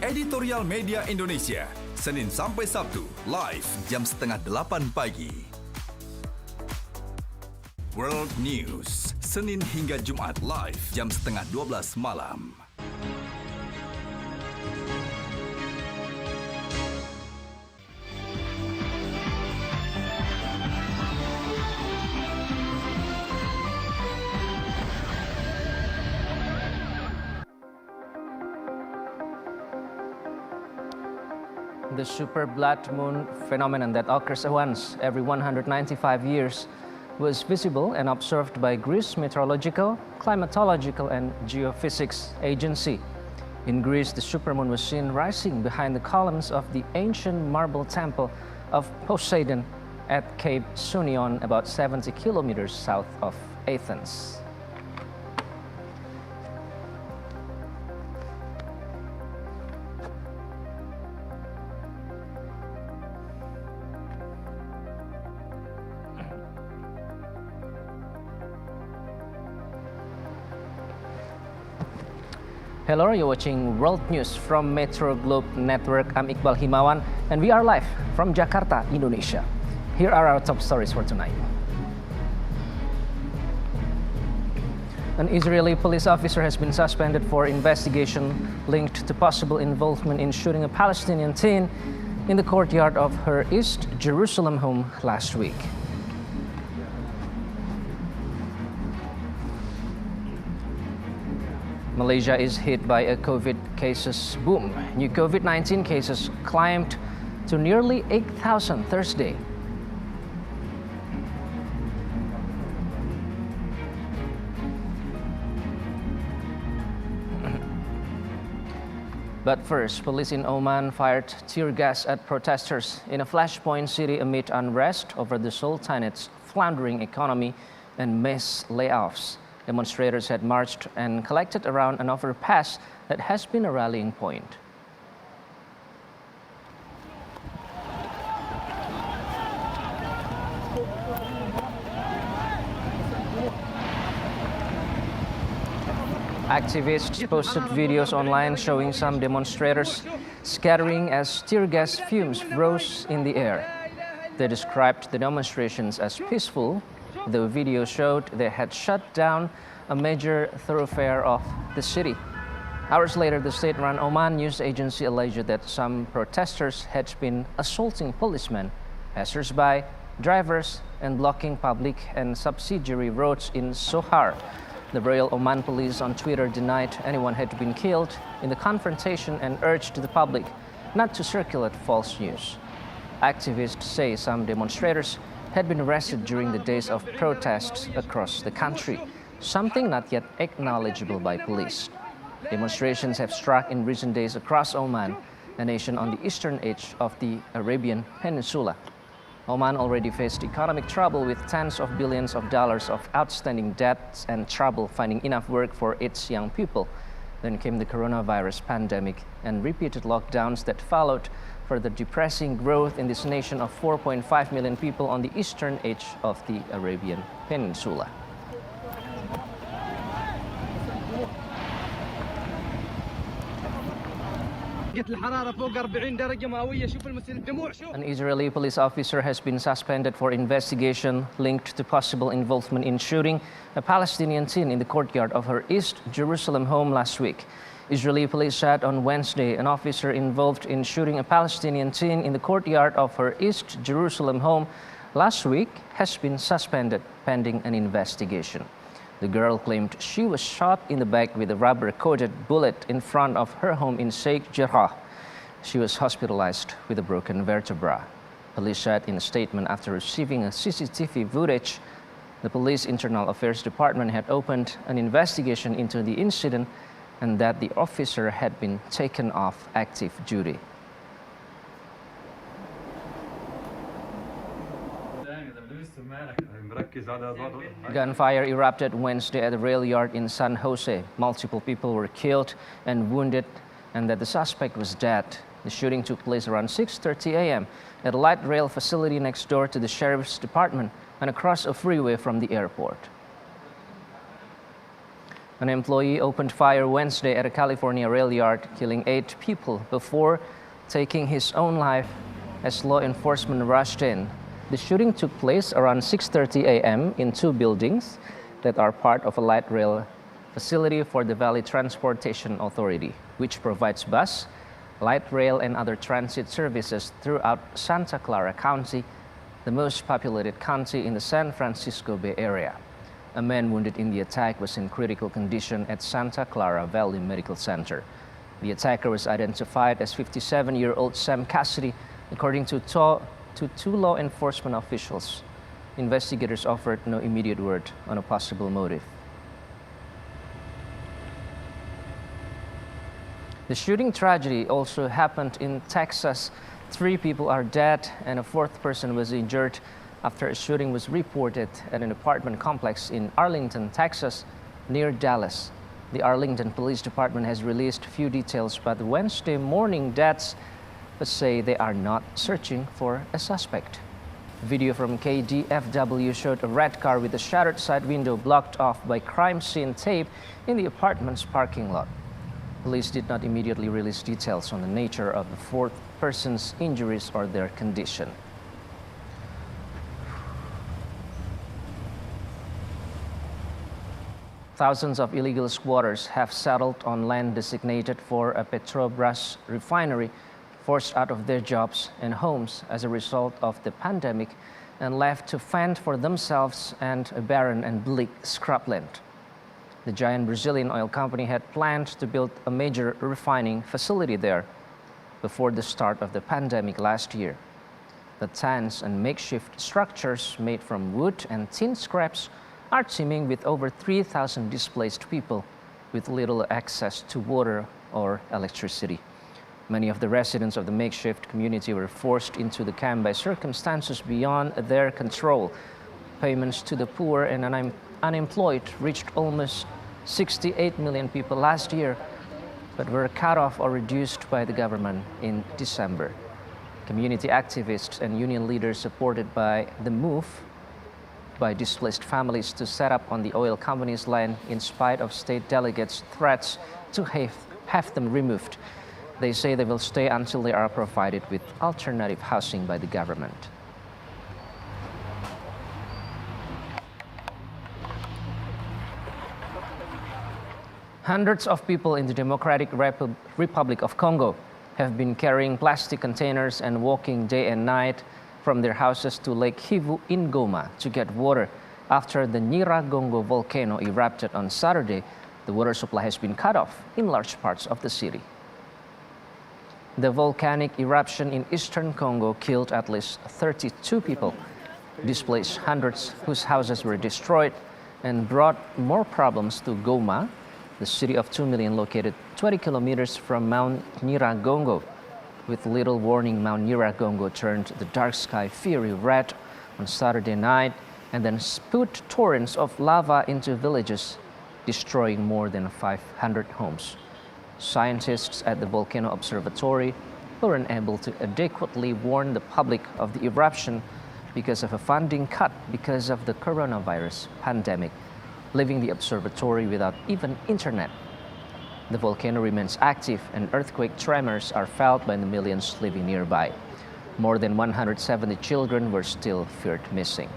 Editorial Media Indonesia, Senin sampai Sabtu, live jam 7:30 pagi. World News, Senin hingga Jumat live jam 11:30 malam. The super blood moon phenomenon that occurs once every 195 years was visible and observed by Greece Meteorological, Climatological and Geophysics Agency. In Greece, the supermoon was seen rising behind the columns of the ancient marble temple of Poseidon at Cape Sunion, about 70 kilometers south of Athens. Hello, you're watching World News from Metro Globe Network. I'm Iqbal Himawan, and we are live from Jakarta, Indonesia. Here are our top stories for tonight. An Israeli police officer has been suspended for investigation linked to possible involvement in shooting a Palestinian teen in the courtyard of her East Jerusalem home last week. Malaysia is hit by a COVID cases boom. New COVID-19 cases climbed to nearly 8,000 Thursday. But first, police in Oman fired tear gas at protesters in a flashpoint city amid unrest over the Sultanate's floundering economy and mass layoffs. Demonstrators had marched and collected around an overpass that has been a rallying point. Activists posted videos online showing some demonstrators scattering as tear gas fumes rose in the air. They described the demonstrations as peaceful. The video showed they had shut down a major thoroughfare of the city. Hours later, the state-run Oman news agency alleged that some protesters had been assaulting policemen, passers-by, drivers, and blocking public and subsidiary roads in Sohar. The Royal Oman Police on Twitter denied anyone had been killed in the confrontation and urged the public not to circulate false news. Activists say some demonstrators had been arrested during the days of protests across the country, something not yet acknowledgeable by police. Demonstrations have struck in recent days across Oman, a nation on the eastern edge of the Arabian Peninsula. Oman already faced economic trouble with tens of billions of dollars of outstanding debts and trouble finding enough work for its young people. Then came the coronavirus pandemic and repeated lockdowns that followed, further depressing growth in this nation of 4.5 million people on the eastern edge of the Arabian Peninsula. An Israeli police officer has been suspended for investigation linked to possible involvement in shooting a Palestinian teen in the courtyard of her East Jerusalem home last week. Israeli police said on Wednesday an officer involved in shooting a Palestinian teen in the courtyard of her East Jerusalem home last week has been suspended pending an investigation. The girl claimed she was shot in the back with a rubber-coated bullet in front of her home in Sheikh Jarrah. She was hospitalized with a broken vertebra. Police said in a statement after receiving a CCTV footage, the Police Internal Affairs Department had opened an investigation into the incident and that the officer had been taken off active duty. Gunfire erupted Wednesday at a rail yard in San Jose. Multiple people were killed and wounded, and that the suspect was dead. The shooting took place around 6:30 a.m. at a light rail facility next door to the sheriff's department and across a freeway from the airport. An employee opened fire Wednesday at a California rail yard, killing 8 people before taking his own life as law enforcement rushed in. The shooting took place around 6:30 a.m. in 2 buildings that are part of a light rail facility for the Valley Transportation Authority, which provides bus, light rail, and other transit services throughout Santa Clara County, the most populated county in the San Francisco Bay Area. A man wounded in the attack was in critical condition at Santa Clara Valley Medical Center. The attacker was identified as 57-year-old Sam Cassidy, according to 2 law enforcement officials. Investigators offered no immediate word on a possible motive. The shooting tragedy also happened in Texas. 3 people are dead and a 4th person was injured after a shooting was reported at an apartment complex in Arlington, Texas, near Dallas. The Arlington Police Department has released few details about the Wednesday morning deaths, but say they are not searching for a suspect. Video from KDFW showed a red car with a shattered side window blocked off by crime scene tape in the apartment's parking lot. Police did not immediately release details on the nature of the 4th person's injuries or their condition. Thousands of illegal squatters have settled on land designated for a Petrobras refinery, forced out of their jobs and homes as a result of the pandemic and left to fend for themselves and a barren and bleak scrubland. The giant Brazilian oil company had planned to build a major refining facility there before the start of the pandemic last year. The tents and makeshift structures made from wood and tin scraps are teeming with over 3,000 displaced people with little access to water or electricity. Many of the residents of the makeshift community were forced into the camp by circumstances beyond their control. Payments to the poor and unemployed reached almost 68 million people last year, but were cut off or reduced by the government in December. Community activists and union leaders supported by the move by displaced families to set up on the oil company's land in spite of state delegates' threats to have them removed. They say they will stay until they are provided with alternative housing by the government. Hundreds of people in the Democratic Republic of Congo have been carrying plastic containers and walking day and night from their houses to Lake Kivu in Goma to get water. After the Nyiragongo volcano erupted on Saturday, the water supply has been cut off in large parts of the city. The volcanic eruption in eastern Congo killed at least 32 people, displaced hundreds whose houses were destroyed, and brought more problems to Goma, the city of 2 million located 20 kilometers from Mount Nyiragongo. With little warning, Mount Nyiragongo turned the dark sky fiery red on Saturday night and then spewed torrents of lava into villages, destroying more than 500 homes. Scientists at the Volcano Observatory were unable to adequately warn the public of the eruption because of a funding cut because of the coronavirus pandemic, leaving the observatory without even internet. The volcano remains active and earthquake tremors are felt by the millions living nearby. More than 170 children were still feared missing.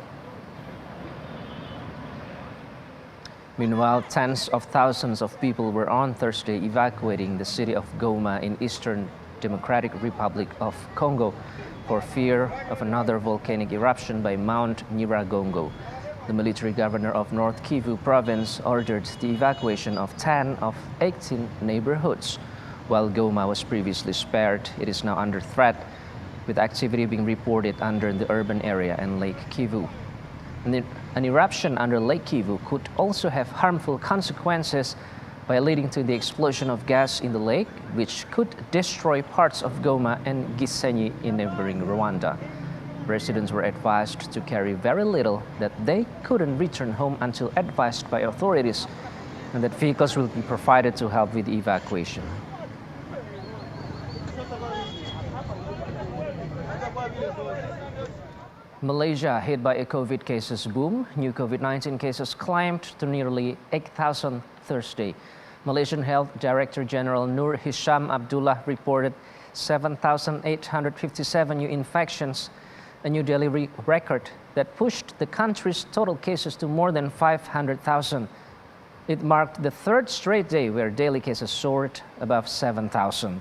Meanwhile, tens of thousands of people were on Thursday evacuating the city of Goma in Eastern Democratic Republic of Congo for fear of another volcanic eruption by Mount Nyiragongo. The military governor of North Kivu province ordered the evacuation of 10 of 18 neighborhoods. While Goma was previously spared, it is now under threat, with activity being reported under the urban area and Lake Kivu. An eruption under Lake Kivu could also have harmful consequences by leading to the explosion of gas in the lake, which could destroy parts of Goma and Gisenyi in neighboring Rwanda. Residents were advised to carry very little, that they couldn't return home until advised by authorities, and that vehicles will be provided to help with the evacuation. Malaysia hit by a COVID cases boom. New COVID-19 cases climbed to nearly 8,000 Thursday. Malaysian Health Director General Nur Hisham Abdullah reported 7,857 new infections, a new daily record that pushed the country's total cases to more than 500,000. It marked the third straight day where daily cases soared above 7,000.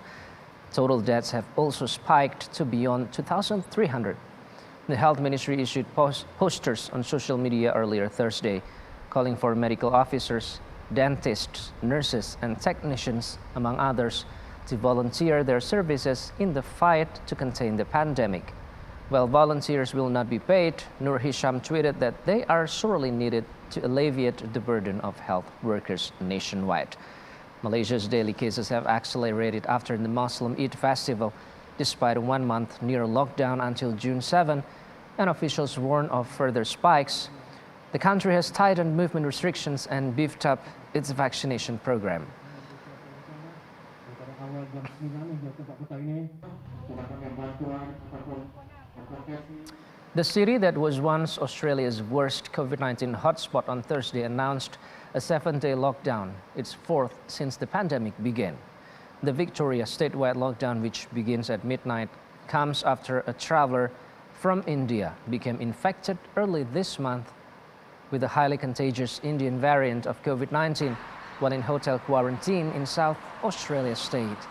Total deaths have also spiked to beyond 2,300. The Health Ministry issued posters on social media earlier Thursday, calling for medical officers, dentists, nurses, and technicians, among others, to volunteer their services in the fight to contain the pandemic. While volunteers will not be paid, Nur Hisham tweeted that they are sorely needed to alleviate the burden of health workers nationwide. Malaysia's daily cases have accelerated after the Muslim Eid festival, despite a one-month near lockdown until June 7, and officials warn of further spikes. The country has tightened movement restrictions and beefed up its vaccination program. The city that was once Australia's worst COVID-19 hotspot on Thursday announced a 7-day lockdown, its fourth since the pandemic began. The Victoria statewide lockdown, which begins at midnight, comes after a traveler from India became infected early this month with a highly contagious Indian variant of COVID-19 while in hotel quarantine in South Australia state.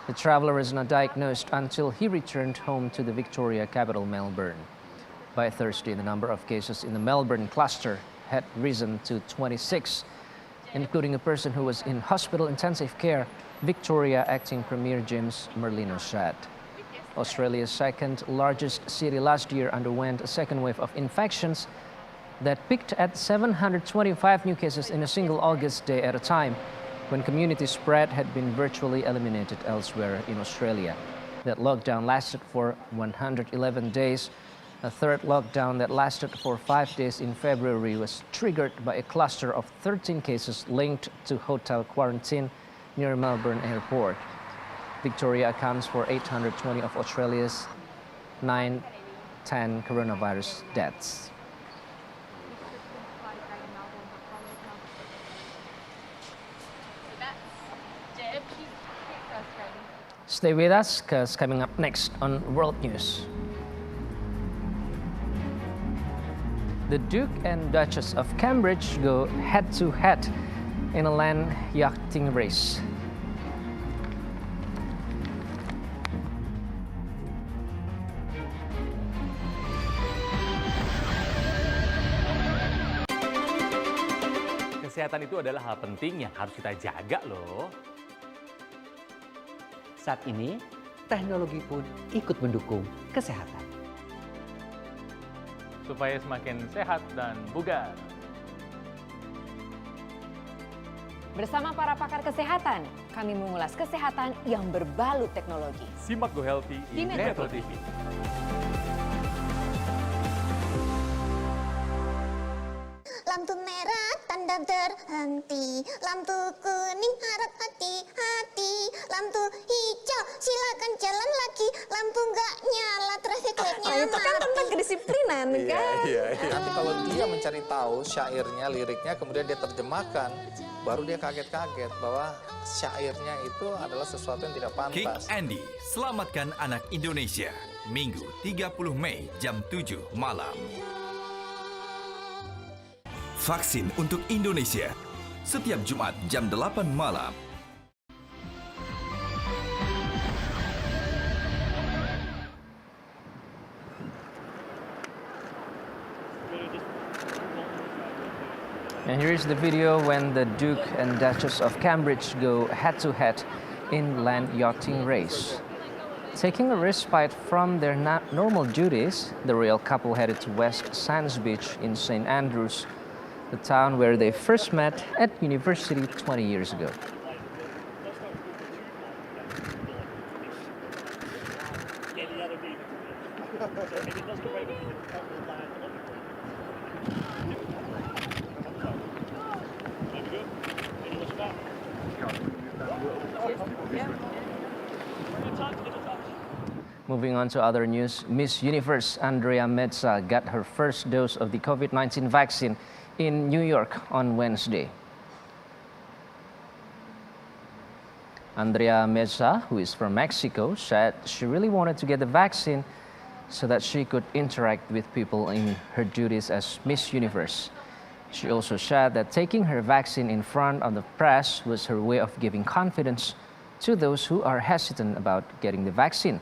The traveler was not diagnosed until he returned home to the Victoria capital, Melbourne. By Thursday, the number of cases in the Melbourne cluster had risen to 26, including a person who was in hospital intensive care, Victoria Acting Premier James Merlino said. Australia's second largest city last year underwent a second wave of infections that peaked at 725 new cases in a single August day at a time, when community spread had been virtually eliminated elsewhere in Australia. That lockdown lasted for 111 days. A third lockdown that lasted for 5 days in February was triggered by a cluster of 13 cases linked to hotel quarantine near Melbourne Airport. Victoria accounts for 820 of Australia's 910 coronavirus deaths. Stay with us, because coming up next on World News. The Duke and Duchess of Cambridge go head-to-head in a land yachting race. Kesehatan itu adalah hal penting yang harus kita jaga loh. Saat ini, teknologi pun ikut mendukung kesehatan. Supaya semakin sehat dan bugar. Bersama para pakar kesehatan, kami mengulas kesehatan yang berbalut teknologi. Simak Go Healthy di Metro TV. Lampu merah tanda berhenti, lampu kuning harap hati-hati, lampu hijau silakan jalan lagi, lampu nggak nyala traffic light-nya Itu kan tentang kedisiplinan kan? Iya. Nanti kalau dia mencari tahu syairnya, liriknya, kemudian dia terjemahkan, baru dia kaget-kaget bahwa syairnya itu adalah sesuatu yang tidak Kick pantas. Andy, selamatkan anak Indonesia. Minggu 30 Mei jam 7 malam. Vaksin untuk Indonesia. Setiap Jumat jam 8 malam. And here's the video when the Duke and Duchess of Cambridge go head-to-head in land yachting race. Taking a respite from their normal duties, the royal couple headed to West Sands Beach in St. Andrews, the town where they first met at university 20 years ago. Moving on to other news, Miss Universe Andrea Meza got her first dose of the COVID-19 vaccine in New York on Wednesday. Andrea Meza, who is from Mexico, said she really wanted to get the vaccine so that she could interact with people in her duties as Miss Universe. She also said that taking her vaccine in front of the press was her way of giving confidence to those who are hesitant about getting the vaccine.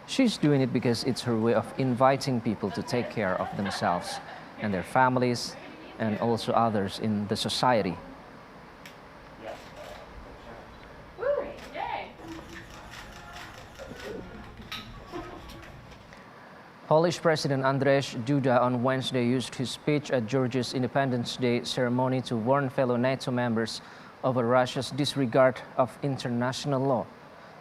She's doing it because it's her way of inviting people to take care of themselves and their families and also others in the society. Polish President Andrzej Duda on Wednesday used his speech at Georgia's Independence Day ceremony to warn fellow NATO members over Russia's disregard of international law.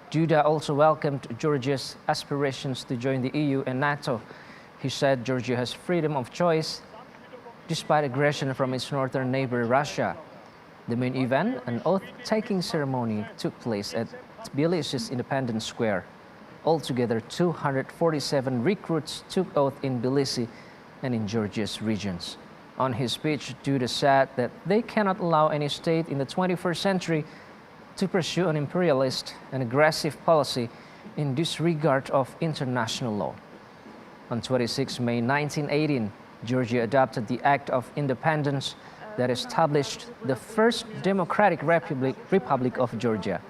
Duda also welcomed Georgia's aspirations to join the EU and NATO. He said Georgia has freedom of choice despite aggression from its northern neighbor Russia. The main event, an oath-taking ceremony, took place at Tbilisi's Independence Square. Altogether, 247 recruits took oath in Tbilisi and in Georgia's regions. On his speech, Duda said that they cannot allow any state in the 21st century to pursue an imperialist and aggressive policy in disregard of international law. On 26 May 1918, Georgia adopted the Act of Independence that established the first democratic Republic of Georgia.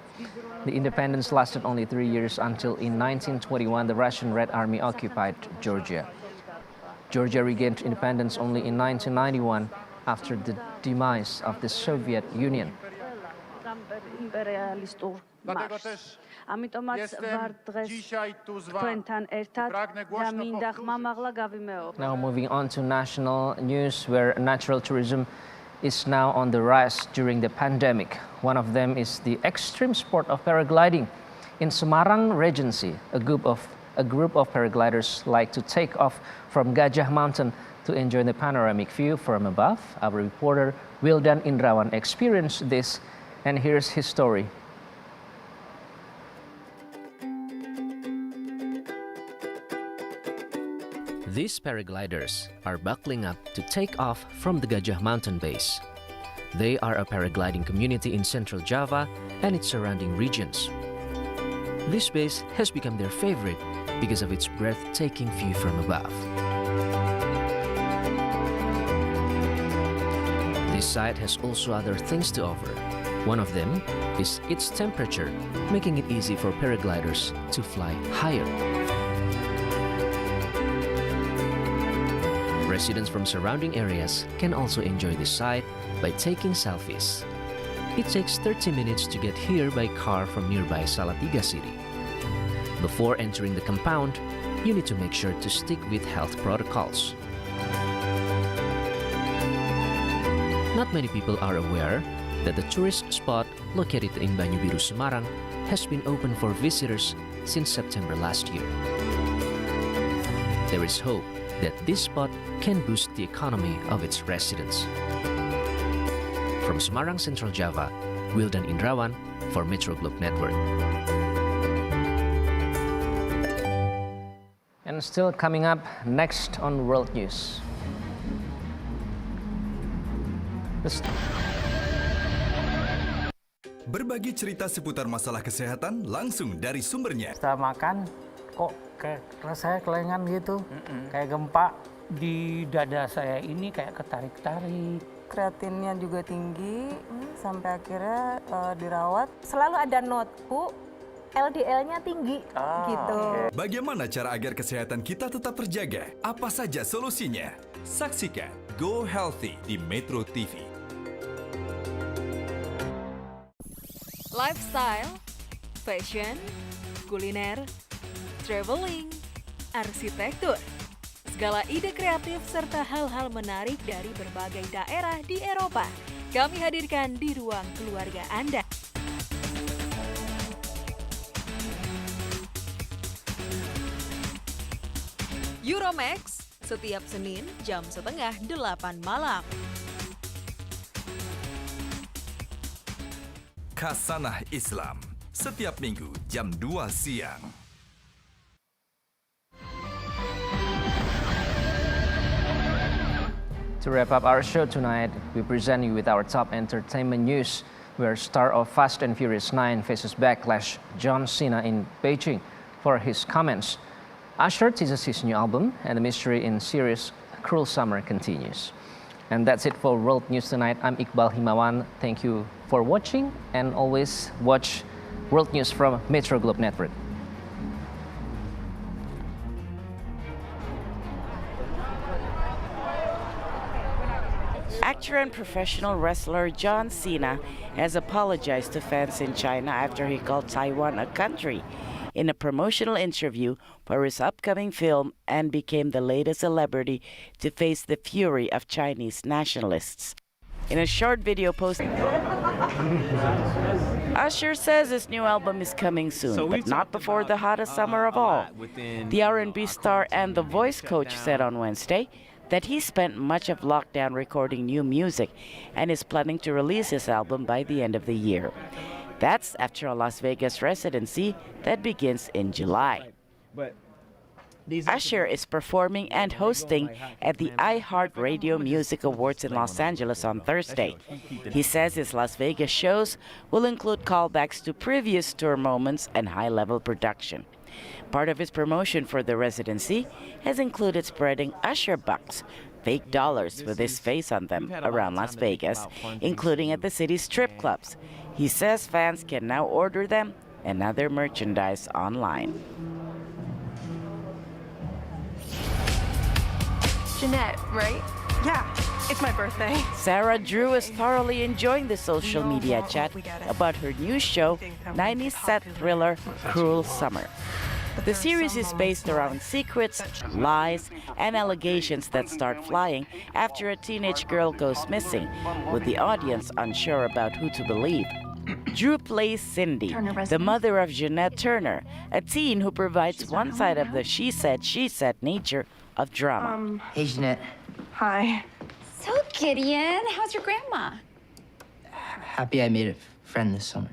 The independence lasted only 3 years until in 1921 the Russian Red Army occupied Georgia. Georgia regained independence only in 1991 after the demise of the Soviet Union. Now moving on to national news, where natural tourism is now on the rise during the pandemic. One of them is the extreme sport of paragliding. In Semarang Regency, a group of paragliders like to take off from Gajah Mountain to enjoy the panoramic view from above. Our reporter Wildan Indrawan experienced this, and here's his story. These paragliders are buckling up to take off from the Gajah Mountain base. They are a paragliding community in central Java and its surrounding regions. This base has become their favorite because of its breathtaking view from above. This site has also other things to offer. One of them is its temperature, making it easy for paragliders to fly higher. Residents from surrounding areas can also enjoy this site by taking selfies. It takes 30 minutes to get here by car from nearby Salatiga city. Before entering the compound, you need to make sure to stick with health protocols. Not many people are aware that the tourist spot located in Banyubiru, Semarang has been open for visitors since September last year. There is hope that this spot can boost the economy of its residents. From Semarang, Central Java, Wildan Indrawan for Metro Globe Network. And still coming up next on World News. Berbagi cerita seputar masalah kesehatan langsung dari sumbernya. Setelah makan, kok kayak rasanya kelengan gitu, kayak gempa. Di dada saya ini kayak ketarik-tarik. Kreatinnya juga tinggi, sampai akhirnya dirawat. Selalu ada notebook, LDL-nya tinggi, gitu. Bagaimana cara agar kesehatan kita tetap terjaga? Apa saja solusinya? Saksikan Go Healthy di Metro TV. Lifestyle, fashion, kuliner, traveling, arsitektur. Segala ide kreatif serta hal-hal menarik dari berbagai daerah di Eropa kami hadirkan di ruang keluarga Anda. Euromax, setiap Senin jam 7:30 malam. Khasanah Islam, setiap Minggu jam 2 siang. To wrap up our show tonight, we present you with our top entertainment news, where star of Fast and Furious 9 faces backlash John Cena in Beijing for his comments. Usher teases his new album, and the mystery in series Cruel Summer continues. And that's it for World News tonight. I'm Iqbal Himawan. Thank you for watching, and always watch World News from Metro Globe Network. Actor and professional wrestler John Cena has apologized to fans in China after he called Taiwan a country in a promotional interview for his upcoming film, and became the latest celebrity to face the fury of Chinese nationalists. In a short video post, Usher says his new album is coming soon, but not before the hottest summer of all. The R&B star and the voice coach said on Wednesday that he spent much of lockdown recording new music and is planning to release his album by the end of the year. That's after a Las Vegas residency that begins in July. Usher is performing and hosting at the iHeartRadio Music Awards in Los Angeles on Thursday. He says his Las Vegas shows will include callbacks to previous tour moments and high-level production. Part of his promotion for the residency has included spreading Usher bucks, fake dollars with his face on them, around Las Vegas, including at the city's strip clubs. He says fans can now order them and other merchandise online. Jeanette, right? Yeah, it's my birthday. Sarah Drew is thoroughly enjoying the social media chat about her new show, 90s set thriller Cruel Summer. The series is based around secrets, lies, and allegations that start flying after a teenage girl goes missing, with the audience unsure about who to believe. Drew plays Cindy, the mother of Jeanette Turner, a teen who provides one side of the she said nature of drama. Hey, Jeanette. Hi. So, Gideon, how's your grandma? Happy I made a friend this summer.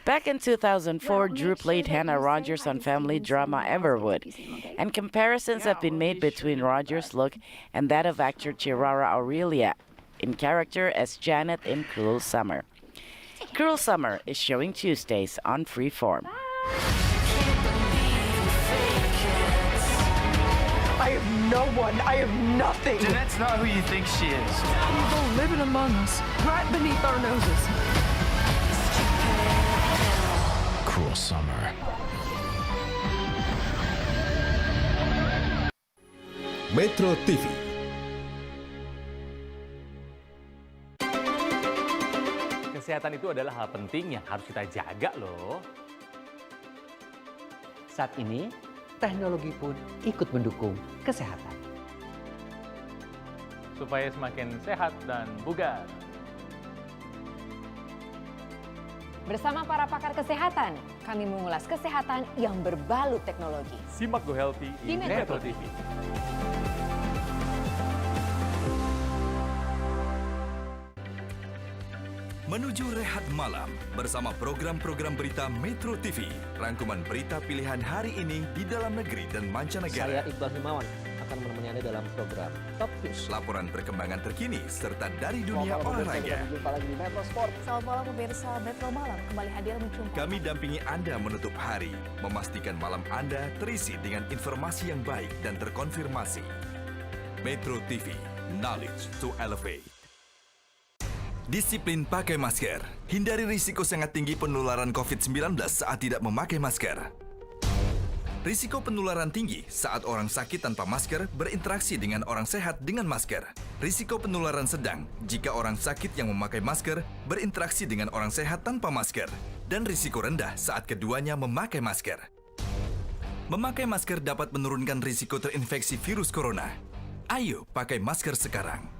Back in 2004, Drew played Hannah Rogers on family drama Everwood, and comparisons have been made between Rogers' look and that of actor Chirara Aurelia in character as Janet in Cruel Summer. Cruel Summer is showing Tuesdays on Freeform. I have no one. I have nothing. Jeanette's not who you think she is. Evil living among us, right beneath our noses. Cruel Summer. Metro TV. Kesehatan itu adalah hal penting yang harus kita jaga loh. Saat ini, teknologi pun ikut mendukung kesehatan. Supaya semakin sehat dan bugar. Bersama para pakar kesehatan, kami mengulas kesehatan yang berbalut teknologi. Simak Go Healthy di Metro TV. Menuju rehat malam bersama program-program berita Metro TV. Rangkuman berita pilihan hari ini di dalam negeri dan mancanegara. Saya Iqbal Himawan akan menemani Anda dalam program Top News. Laporan perkembangan terkini serta dari dunia olahraga. Jumpa lagi di Metro Sport. Selamat malam pemirsa Metro Malam, kembali hadir menjumpai. Kami dampingi Anda menutup hari, memastikan malam Anda terisi dengan informasi yang baik dan terkonfirmasi. Metro TV, knowledge to elevate. Disiplin pakai masker. Hindari risiko sangat tinggi penularan COVID-19 saat tidak memakai masker. Risiko penularan tinggi saat orang sakit tanpa masker berinteraksi dengan orang sehat dengan masker. Risiko penularan sedang jika orang sakit yang memakai masker berinteraksi dengan orang sehat tanpa masker. Dan risiko rendah saat keduanya memakai masker. Memakai masker dapat menurunkan risiko terinfeksi virus corona. Ayo pakai masker sekarang.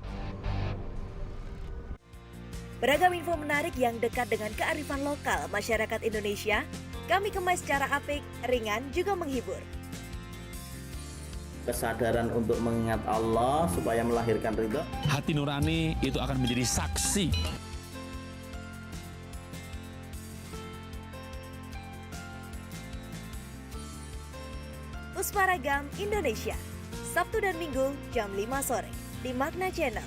Beragam info menarik yang dekat dengan kearifan lokal masyarakat Indonesia, kami kemas secara apik, ringan, juga menghibur. Kesadaran untuk mengingat Allah supaya melahirkan ridho. Hati nurani itu akan menjadi saksi. Pusparagam Indonesia, Sabtu dan Minggu jam 5 sore. di Magna Channel.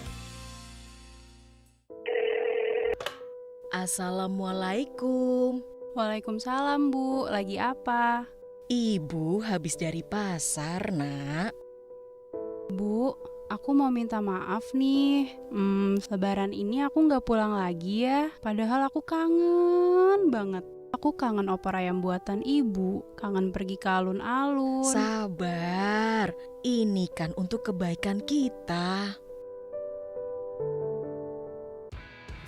Assalamualaikum. Waalaikumsalam, Bu. Lagi apa? Ibu habis dari pasar, Nak. Bu, aku mau minta maaf nih. Lebaran ini aku nggak pulang lagi ya. Padahal aku kangen banget. Aku kangen opor ayam buatan ibu. Kangen pergi ke alun-alun. Sabar, ini kan untuk kebaikan kita.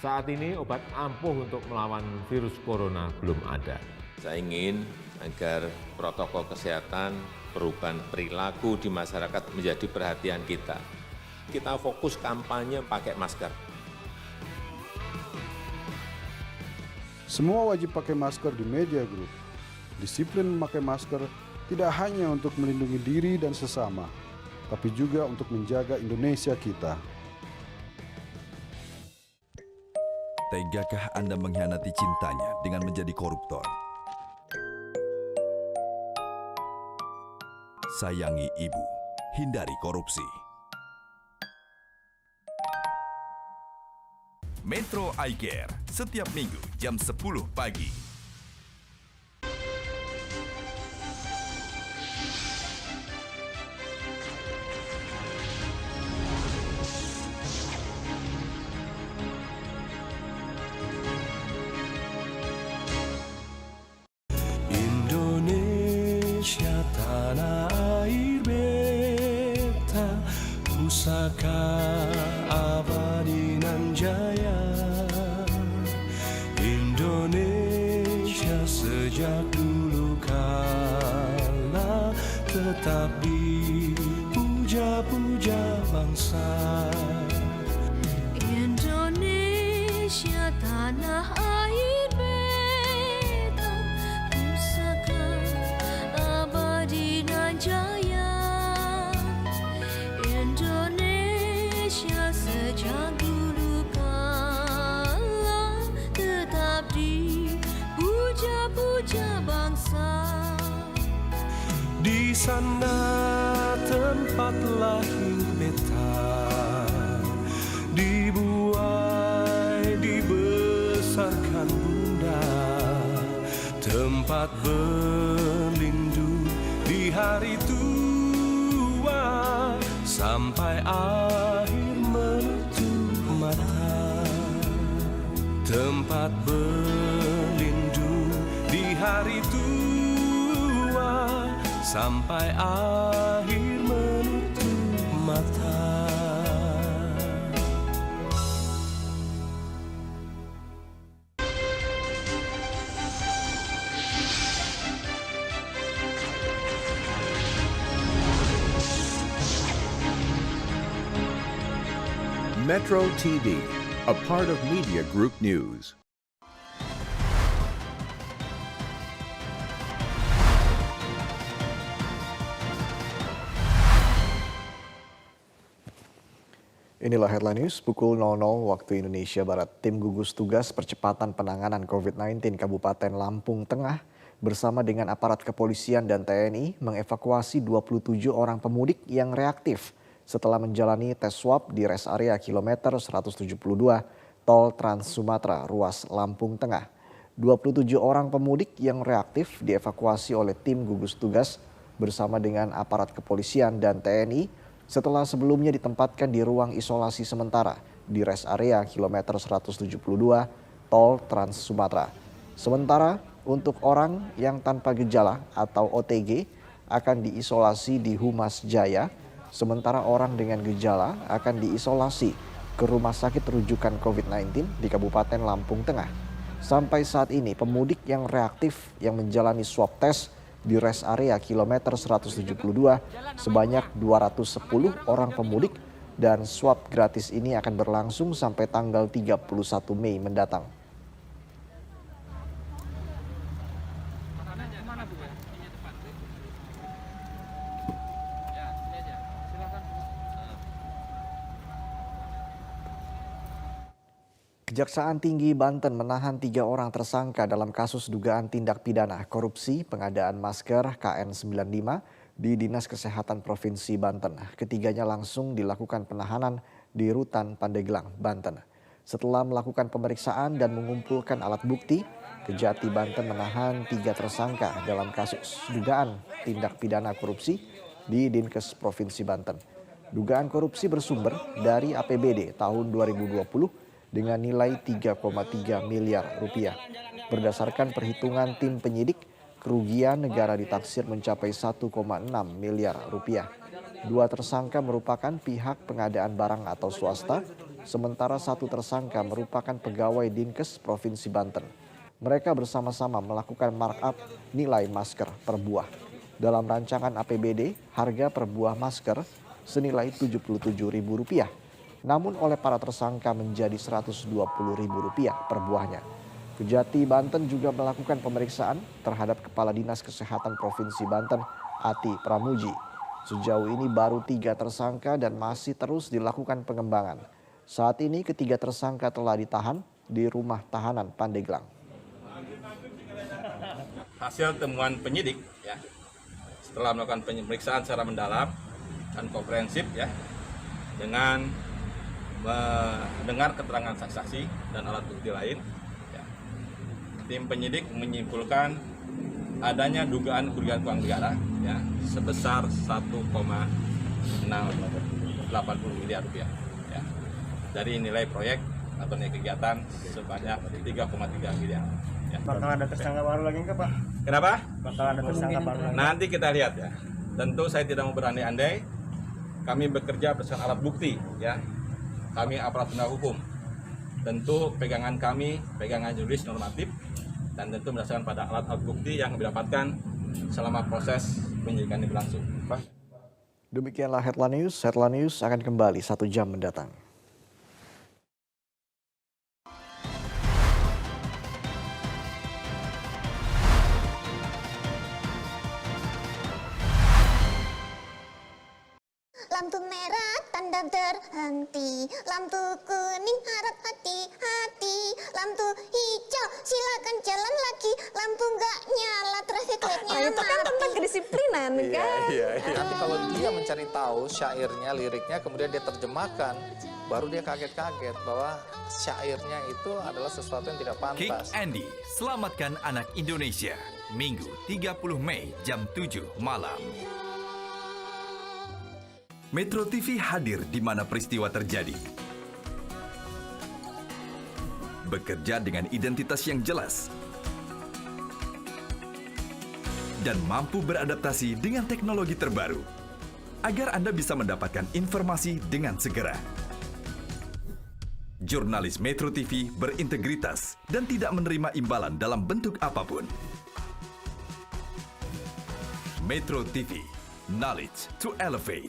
Saat ini obat ampuh untuk melawan virus corona belum ada. Saya ingin agar protokol kesehatan, perubahan perilaku di masyarakat menjadi perhatian kita. Kita fokus kampanye pakai masker. Semua wajib pakai masker di media group. Disiplin memakai masker tidak hanya untuk melindungi diri dan sesama, tapi juga untuk menjaga Indonesia kita. Tegakah Anda mengkhianati cintanya dengan menjadi koruptor? Sayangi ibu, hindari korupsi. Metro Eye Care, setiap minggu jam 10 pagi. Indonesia tanah air beta, pusaka abadi nan jaya. Indonesia sejak dulu kala tetap dipuja-puja bangsa. Indonesia tanah air beta, pusaka abadi nan jaya. Indonesia sejak dulu kala tetap dipuja-puja bangsa. Di sana tempat lahir beta, dibuai dibesarkan bunda, tempat berlindung di hari tua sampai akhir menutup mata. Tempat berlindung di hari tua sampai akhir menutup mata. Metro TV, a part of Media Group News. Inilah headline news pukul 00 waktu Indonesia Barat. Tim gugus tugas percepatan penanganan COVID-19 Kabupaten Lampung Tengah bersama dengan aparat kepolisian dan TNI mengevakuasi 27 orang pemudik yang reaktif setelah menjalani tes swab di rest area kilometer 172 Tol Trans Sumatera ruas Lampung Tengah. 27 orang pemudik yang reaktif dievakuasi oleh tim gugus tugas bersama dengan aparat kepolisian dan TNI setelah sebelumnya ditempatkan di ruang isolasi sementara di rest area kilometer 172 Tol Trans Sumatera. Sementara untuk orang yang tanpa gejala atau OTG akan diisolasi di Humas Jaya, sementara orang dengan gejala akan diisolasi ke Rumah Sakit Rujukan COVID-19 di Kabupaten Lampung Tengah. Sampai saat ini pemudik yang reaktif yang menjalani swab test di rest area kilometer 172 sebanyak 210 orang pemudik dan swab gratis ini akan berlangsung sampai tanggal 31 Mei mendatang. Kejaksaan Tinggi Banten menahan 3 orang tersangka dalam kasus dugaan tindak pidana korupsi pengadaan masker KN95 di Dinas Kesehatan Provinsi Banten. Ketiganya langsung dilakukan penahanan di Rutan Pandeglang, Banten. Setelah melakukan pemeriksaan dan mengumpulkan alat bukti, Kejati Banten menahan 3 tersangka dalam kasus dugaan tindak pidana korupsi di Dinkes Provinsi Banten. Dugaan korupsi bersumber dari APBD tahun 2020 dengan nilai 3,3 miliar rupiah. Berdasarkan perhitungan tim penyidik, kerugian negara ditaksir mencapai 1,6 miliar rupiah. 2 tersangka merupakan pihak pengadaan barang atau swasta, sementara 1 tersangka merupakan pegawai Dinkes Provinsi Banten. Mereka bersama-sama melakukan markup nilai masker per buah. Dalam rancangan APBD, harga per buah masker senilai Rp77.000. Namun oleh para tersangka menjadi Rp120.000 per buahnya. Kejati Banten juga melakukan pemeriksaan terhadap Kepala Dinas Kesehatan Provinsi Banten, Ati Pramuji. Sejauh ini baru 3 tersangka dan masih terus dilakukan pengembangan. Saat ini ketiga tersangka telah ditahan di rumah tahanan Pandeglang. Hasil temuan penyidik ya, setelah melakukan pemeriksaan secara mendalam dan komprehensif ya, dengan mendengar keterangan saksi dan alat bukti lain, ya, tim penyidik menyimpulkan adanya dugaan kerugian keuangan negara ya, sebesar 1,680 miliar rupiah ya, dari nilai proyek atau nilai kegiatan sebanyak 3,3 miliar. Ya. Bakal ada tersangka baru lagi enggak, Pak? Kenapa? Bakal ada tersangka baru lagi. Nanti kita lihat ya. Tentu saya tidak mau berandai-andai. Kami bekerja berdasarkan alat bukti ya. Kami aparat penegak hukum. Tentu pegangan kami, pegangan juridis normatif, dan tentu berdasarkan pada alat bukti yang didapatkan selama proses penyidikan ini berlangsung. Demikianlah Headline News. Headline News akan kembali 1 jam mendatang. Lampu merah tanda berhenti, lampu kuning harap hati-hati, lampu hijau silakan jalan lagi, lampu nggak nyala traffic light-nya itu kan tentang kedisiplinan kan? Iya. Nanti kalau dia mencari tahu syairnya, liriknya, kemudian dia terjemahkan, baru dia kaget-kaget bahwa syairnya itu adalah sesuatu yang tidak Kick pantas. Andy, selamatkan anak Indonesia. Minggu 30 Mei jam 7 malam. Metro TV hadir di mana peristiwa terjadi. Bekerja dengan identitas yang jelas. Dan mampu beradaptasi dengan teknologi terbaru. Agar Anda bisa mendapatkan informasi dengan segera. Jurnalis Metro TV berintegritas dan tidak menerima imbalan dalam bentuk apapun. Metro TV, knowledge to elevate.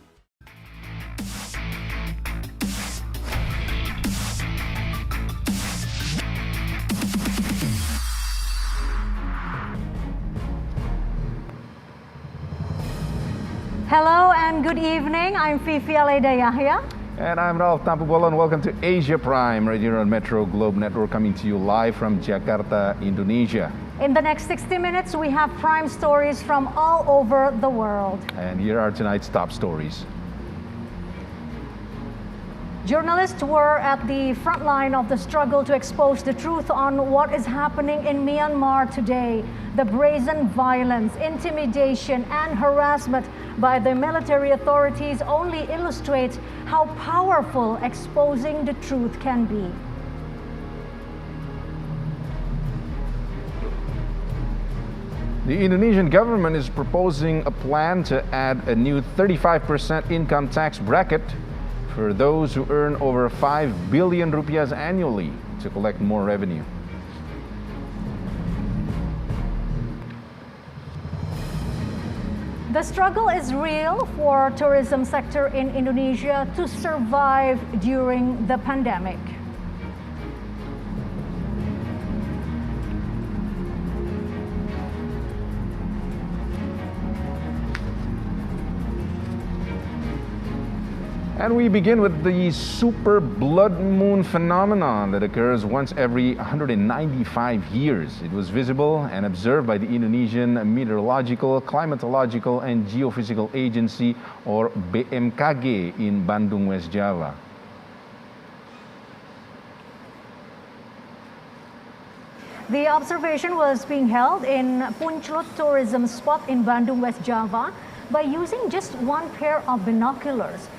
Hello and good evening. I'm Fifi Aleda Yahya. And I'm Ralph Tampubolon. Welcome to Asia Prime, right here on Metro Globe Network, coming to you live from Jakarta, Indonesia. In the next 60 minutes, we have prime stories from all over the world. And here are tonight's top stories. Journalists were at the front line of the struggle to expose the truth on what is happening in Myanmar today. The brazen violence, intimidation, and harassment by the military authorities only illustrates how powerful exposing the truth can be. The Indonesian government is proposing a plan to add a new 35% income tax bracket for those who earn over 5 billion rupiahs annually to collect more revenue. The struggle is real for tourism sector in Indonesia to survive during the pandemic. And we begin with the super blood moon phenomenon that occurs once every 195 years. It was visible and observed by the Indonesian Meteorological, Climatological and Geophysical Agency, or BMKG, in Bandung, West Java. The observation was being held in Punclut tourism spot in Bandung, West Java, by using just one pair of binoculars.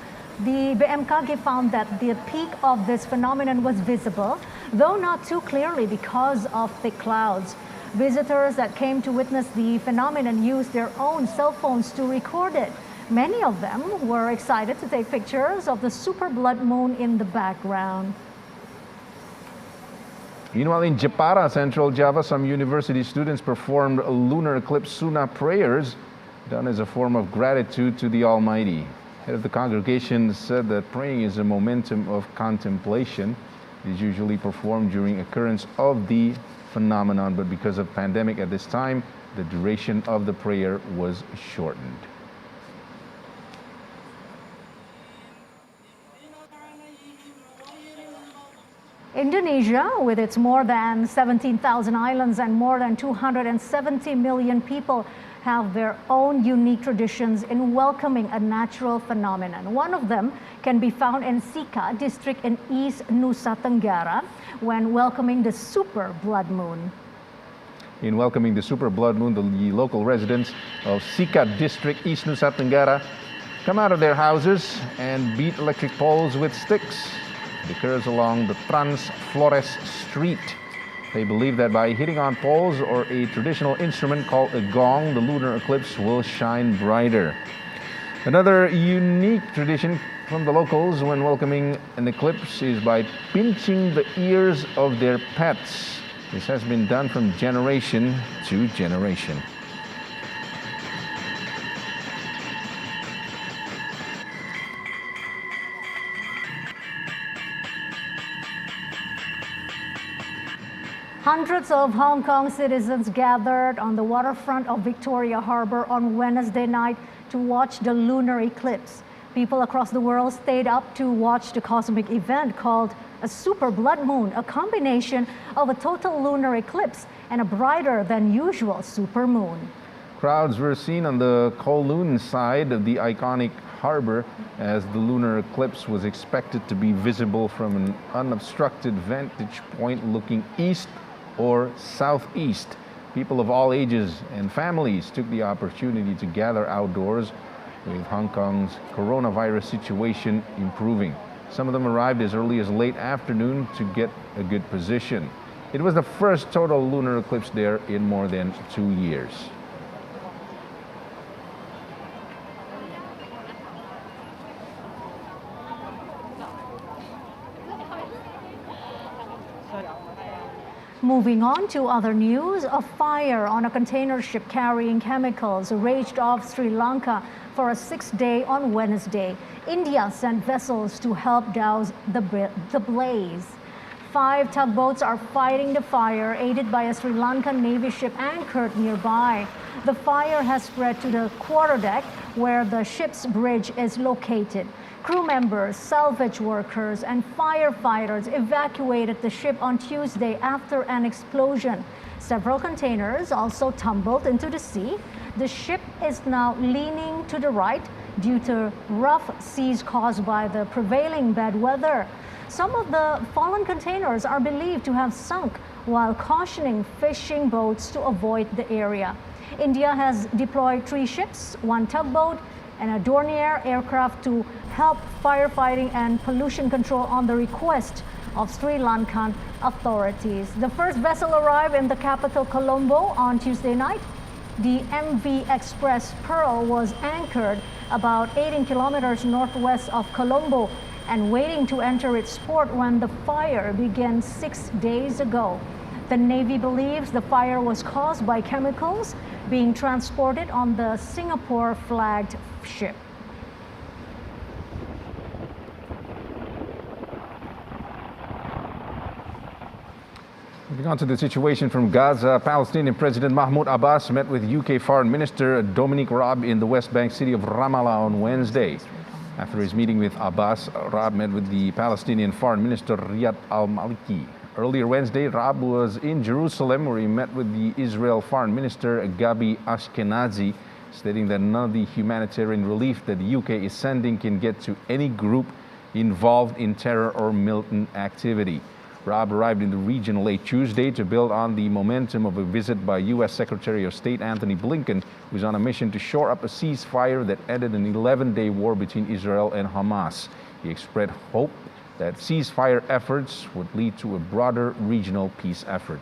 The BMKG found that the peak of this phenomenon was visible, though not too clearly because of thick clouds. Visitors that came to witness the phenomenon used their own cell phones to record it. Many of them were excited to take pictures of the super blood moon in the background. Meanwhile, in Jepara, Central Java, some university students performed lunar eclipse sunnah prayers, done as a form of gratitude to the Almighty. Head of the congregation said that praying is a momentum of contemplation. It is usually performed during occurrence of the phenomenon, but because of pandemic at this time, the duration of the prayer was shortened. Indonesia, with its more than 17,000 islands and more than 270 million people, have their own unique traditions in welcoming a natural phenomenon. One of them can be found in Sika district in East Nusa Tenggara when welcoming the super blood moon. In welcoming the super blood moon, the local residents of Sika district, East Nusa Tenggara, come out of their houses and beat electric poles with sticks. It occurs along the Trans Flores Street. They believe that by hitting on poles or a traditional instrument called a gong, the lunar eclipse will shine brighter. Another unique tradition from the locals when welcoming an eclipse is by pinching the ears of their pets. This has been done from generation to generation. Hundreds of Hong Kong citizens gathered on the waterfront of Victoria Harbour on Wednesday night to watch the lunar eclipse. People across the world stayed up to watch the cosmic event called a super blood moon, a combination of a total lunar eclipse and a brighter than usual super moon. Crowds were seen on the Kowloon side of the iconic harbour as the lunar eclipse was expected to be visible from an unobstructed vantage point looking east or southeast. People of all ages and families took the opportunity to gather outdoors, with Hong Kong's coronavirus situation improving. Some of them arrived as early as late afternoon to get a good position. It was the first total lunar eclipse there in more than 2 years. Moving on to other news, a fire on a container ship carrying chemicals raged off Sri Lanka for a 6th-day on Wednesday. India sent vessels to help douse the blaze. 5 tugboats are fighting the fire, aided by a Sri Lankan Navy ship anchored nearby. The fire has spread to the quarterdeck, where the ship's bridge is located. Crew members, salvage workers, and firefighters evacuated the ship on Tuesday after an explosion. Several containers also tumbled into the sea. The ship is now leaning to the right due to rough seas caused by the prevailing bad weather. Some of the fallen containers are believed to have sunk, while cautioning fishing boats to avoid the area. India has deployed 3 ships, 1 tugboat, and a Dornier aircraft to help firefighting and pollution control on the request of Sri Lankan authorities. The first vessel arrived in the capital Colombo on Tuesday night. The MV Express Pearl was anchored about 18 kilometers northwest of Colombo and waiting to enter its port when the fire began 6 days ago. The Navy believes the fire was caused by chemicals being transported on the Singapore-flagged ship. Moving on to the situation from Gaza, Palestinian President Mahmoud Abbas met with UK Foreign Minister Dominic Raab in the West Bank city of Ramallah on Wednesday. After his meeting with Abbas, Raab met with the Palestinian Foreign Minister Riyad al-Maliki. Earlier Wednesday, Raab was in Jerusalem where he met with the Israel Foreign Minister Gabi Ashkenazi, stating that none of the humanitarian relief that the UK is sending can get to any group involved in terror or militant activity. Raab arrived in the region late Tuesday to build on the momentum of a visit by U.S. Secretary of State Antony Blinken, who is on a mission to shore up a ceasefire that ended an 11-day war between Israel and Hamas. He expressed hope that ceasefire efforts would lead to a broader regional peace effort.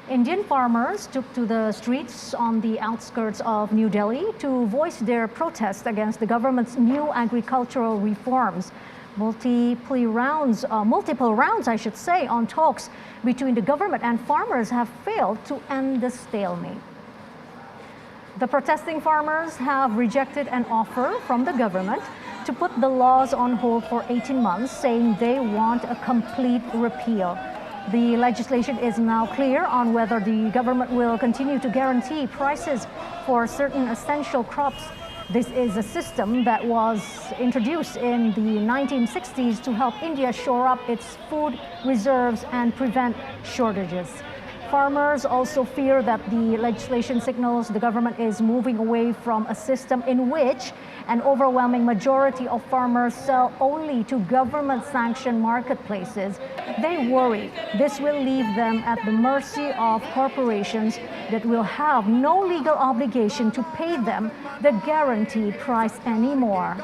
Indian farmers took to the streets on the outskirts of New Delhi to voice their protest against the government's new agricultural reforms. Multiple rounds, on talks between the government and farmers have failed to end the stalemate. The protesting farmers have rejected an offer from the government to put the laws on hold for 18 months, saying they want a complete repeal. The legislation is now clear on whether the government will continue to guarantee prices for certain essential crops. This is a system that was introduced in the 1960s to help India shore up its food reserves and prevent shortages. Farmers also fear that the legislation signals the government is moving away from a system in which an overwhelming majority of farmers sell only to government-sanctioned marketplaces. They worry this will leave them at the mercy of corporations that will have no legal obligation to pay them the guaranteed price anymore.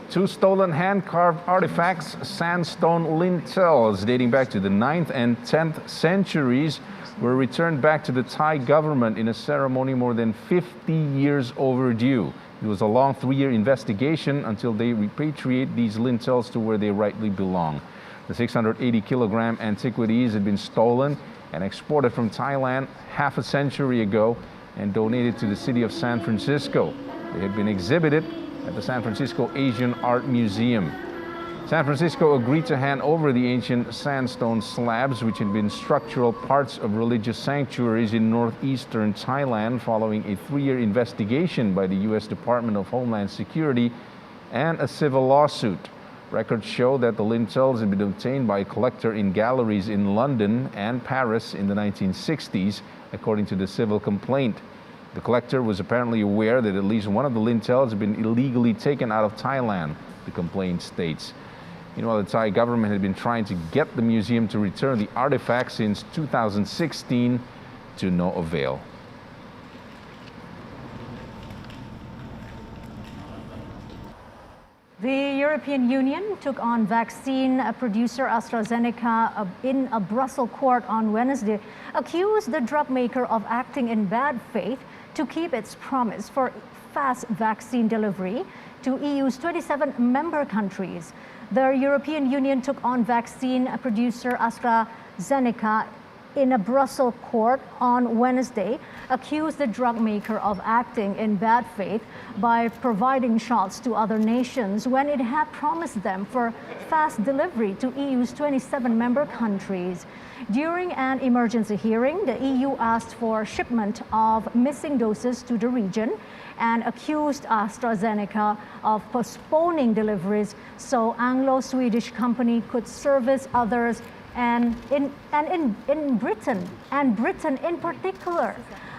Two stolen hand-carved artifacts, sandstone lintels dating back to the 9th and 10th centuries, were returned back to the Thai government in a ceremony more than 50 years overdue. It was a long 3-year investigation until they repatriate these lintels to where they rightly belong. The 680-kilogram antiquities had been stolen and exported from Thailand half a century ago and donated to the city of San Francisco. They had been exhibited at the San Francisco Asian Art Museum. San Francisco agreed to hand over the ancient sandstone slabs, which had been structural parts of religious sanctuaries in northeastern Thailand, following a 3-year investigation by the U.S. Department of Homeland Security and a civil lawsuit. Records show that the lintels had been obtained by a collector in galleries in London and Paris in the 1960s, according to the civil complaint. The collector was apparently aware that at least one of the lintels had been illegally taken out of Thailand, the complaint states. Meanwhile, the Thai government had been trying to get the museum to return the artifacts since 2016 to no avail. The European Union took on vaccine producer AstraZeneca in a Brussels court on Wednesday, accused the drug maker of acting in bad faith to keep its promise for fast vaccine delivery to EU's 27 member countries. The European Union took on vaccine producer AstraZeneca in a Brussels court on Wednesday, accused the drug maker of acting in bad faith by providing shots to other nations when it had promised them for fast delivery to EU's 27 member countries. During an emergency hearing, the EU asked for shipment of missing doses to the region and accused AstraZeneca of postponing deliveries so Anglo-Swedish company could service others and in Britain in particular.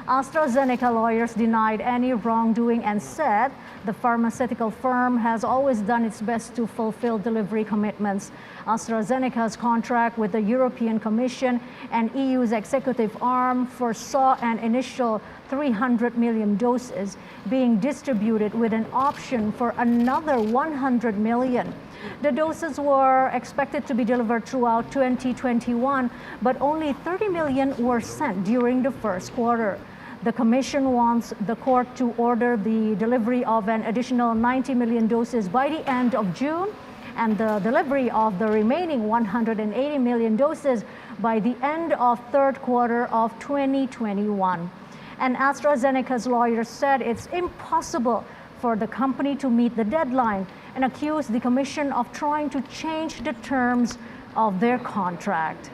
AstraZeneca lawyers denied any wrongdoing and said the pharmaceutical firm has always done its best to fulfill delivery commitments. AstraZeneca's contract with the European Commission and EU's executive arm foresaw an initial 300 million doses being distributed with an option for another 100 million. The doses were expected to be delivered throughout 2021, but only 30 million were sent during the first quarter. The Commission wants the court to order the delivery of an additional 90 million doses by the end of June and the delivery of the remaining 180 million doses by the end of third quarter of 2021. And AstraZeneca's lawyers said it's impossible for the company to meet the deadline and accused the commission of trying to change the terms of their contract.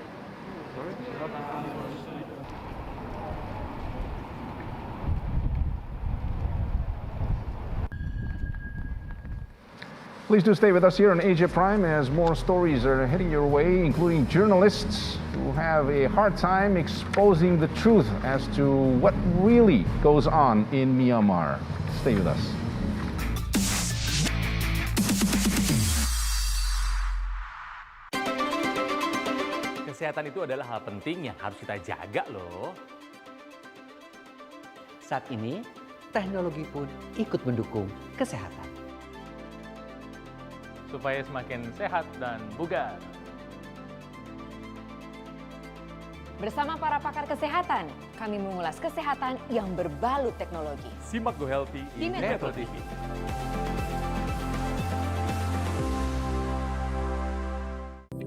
Please do stay with us here on Asia Prime as more stories are heading your way, including journalists who have a hard time exposing the truth as to what really goes on in Myanmar. Stay with us. Kesehatan itu adalah hal penting yang harus kita jaga loh. Saat ini, teknologi pun ikut mendukung kesehatan. Supaya semakin sehat dan bugar. Bersama para pakar kesehatan, kami mengulas kesehatan yang berbalut teknologi. Simak Go Healthy di Metro TV.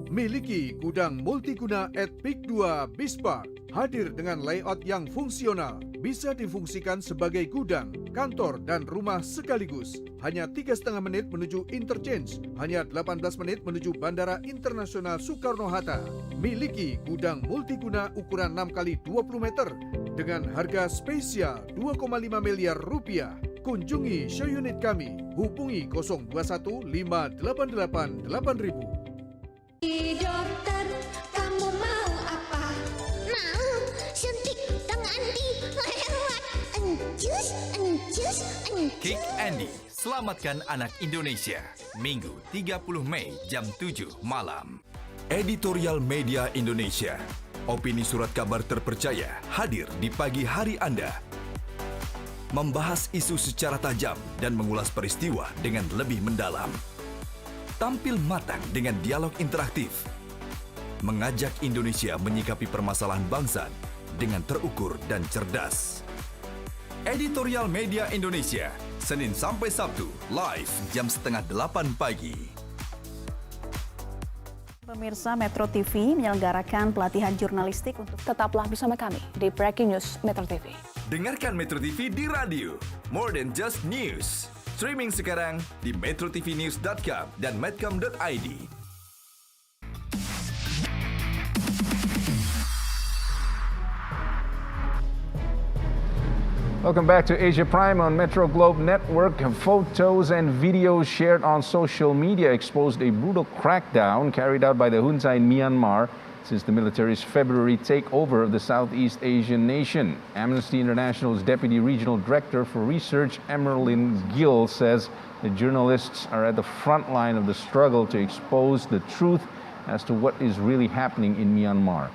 Miliki gudang multiguna at Peak 2 Bispark. Hadir dengan layout yang fungsional, bisa difungsikan sebagai gudang, kantor, dan rumah sekaligus. Hanya 3,5 menit menuju interchange, hanya 18 menit menuju Bandara Internasional Soekarno-Hatta. Miliki gudang multiguna ukuran 6x20 meter dengan harga spesial 2,5 miliar rupiah. Kunjungi show unit kami, hubungi 021 588 8000. Dokter, kamu mau apa? Mau suntik Kang Andi lewat encus. Kick Andy, selamatkan anak Indonesia. Minggu 30 Mei jam 7 malam. Editorial Media Indonesia. Opini surat kabar terpercaya hadir di pagi hari Anda. Membahas isu secara tajam dan mengulas peristiwa dengan lebih mendalam. Tampil matang dengan dialog interaktif. Mengajak Indonesia menyikapi permasalahan bangsa dengan terukur dan cerdas. Editorial Media Indonesia, Senin sampai Sabtu, live jam 7:30 pagi. Pemirsa, Metro TV menyelenggarakan pelatihan jurnalistik untuk tetaplah bersama kami di Breaking News Metro TV. Dengarkan Metro TV di radio, more than just news. Streaming sekarang di metrotvnews.com dan medcom.id. Welcome back to Asia Prime on Metro Globe Network. Photos and videos shared on social media exposed a brutal crackdown carried out by the junta in Myanmar since the military's February takeover of the Southeast Asian nation. Amnesty International's Deputy Regional Director for Research, Emerlyn Gill, says the journalists are at the front line of the struggle to expose the truth as to what is really happening in Myanmar.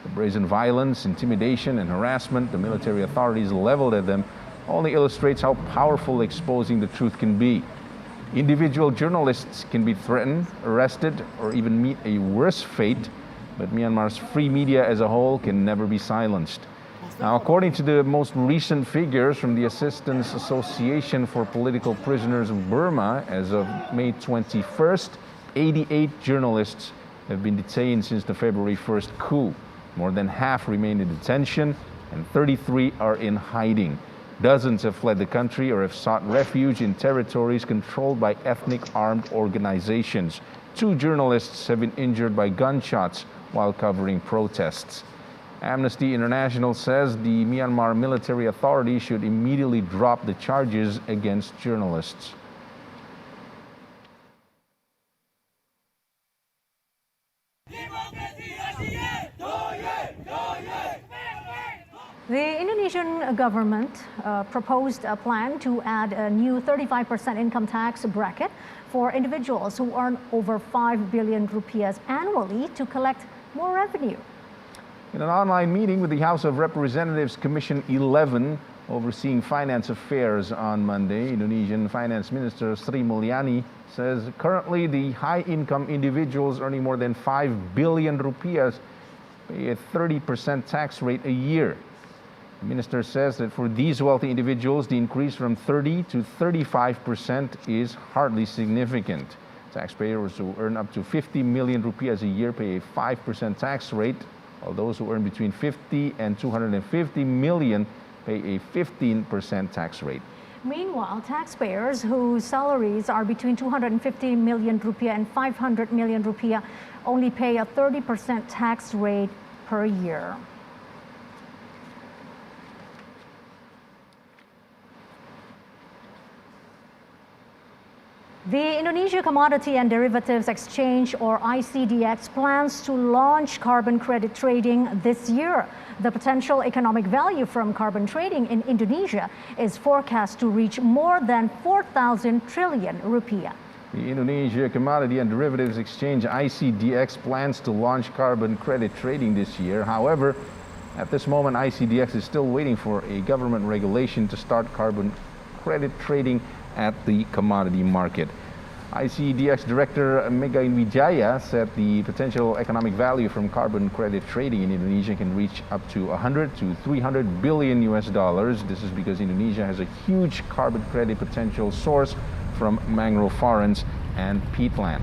The brazen violence, intimidation, and harassment the military authorities leveled at them only illustrates how powerful exposing the truth can be. Individual journalists can be threatened, arrested, or even meet a worse fate, but Myanmar's free media as a whole can never be silenced. Now, according to the most recent figures from the Assistance Association for Political Prisoners of Burma, as of May 21st, 88 journalists have been detained since the February 1st coup. More than half remain in detention and 33 are in hiding. Dozens have fled the country or have sought refuge in territories controlled by ethnic armed organizations. 2 journalists have been injured by gunshots while covering protests. Amnesty International says the Myanmar military authorities should immediately drop the charges against journalists. The Indonesian government proposed a plan to add a new 35% income tax bracket for individuals who earn over 5 billion rupiahs annually to collect more revenue. In an online meeting with the House of Representatives Commission 11 overseeing finance affairs on Monday, Indonesian Finance Minister Sri Mulyani says currently the high-income individuals earning more than 5 billion rupiahs pay a 30% tax rate a year. The minister says that for these wealthy individuals, the increase from 30 to 35% is hardly significant. Taxpayers who earn up to 50 million rupiahs a year pay a 5% tax rate, while those who earn between 50 and 250 million pay a 15% tax rate. Meanwhile, taxpayers whose salaries are between 250 million rupiah and 500 million rupiah only pay a 30% tax rate per year. The Indonesia Commodity and Derivatives Exchange, or ICDX, plans to launch carbon credit trading this year. The potential economic value from carbon trading in Indonesia is forecast to reach more than 4,000 trillion rupiah. The Indonesia Commodity and Derivatives Exchange, ICDX, plans to launch carbon credit trading this year. However, at this moment, ICDX is still waiting for a government regulation to start carbon credit trading at the commodity market. ICDX Director Megain Wijaya said the potential economic value from carbon credit trading in Indonesia can reach up to 100 to 300 billion US dollars. This is because Indonesia has a huge carbon credit potential source from mangrove forests and peatland.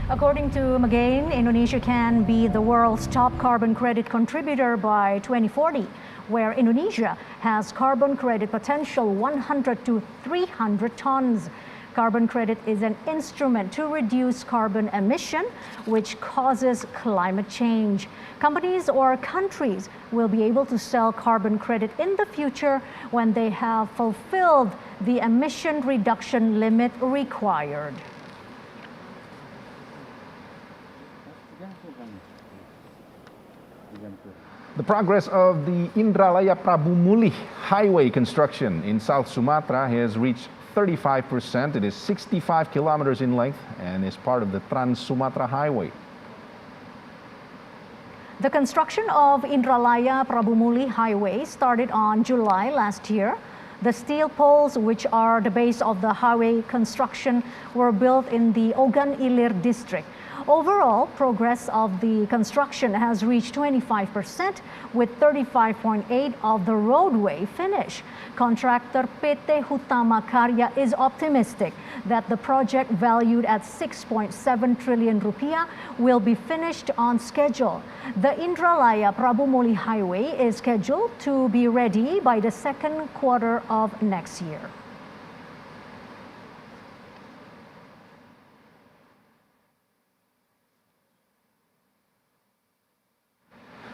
According to Megain, Indonesia can be the world's top carbon credit contributor by 2040, where Indonesia has carbon credit potential 100 to 300 tons. Carbon credit is an instrument to reduce carbon emission, which causes climate change. Companies or countries will be able to sell carbon credit in the future when they have fulfilled the emission reduction limit required. The progress of the Indralaya Prabu Mulih highway construction in South Sumatra has reached 35%. It is 65 kilometers in length and is part of the Trans-Sumatra Highway. The construction of Indralaya Prabu Mulih Highway started on July last year. The steel poles, which are the base of the highway construction, were built in the Ogan Ilir district. Overall, progress of the construction has reached 25%, with 35.8% of the roadway finished. Contractor PT Hutama Karya is optimistic that the project, valued at 6.7 trillion rupiah, will be finished on schedule. The Indralaya Prabu Mulih Highway is scheduled to be ready by the second quarter of next year.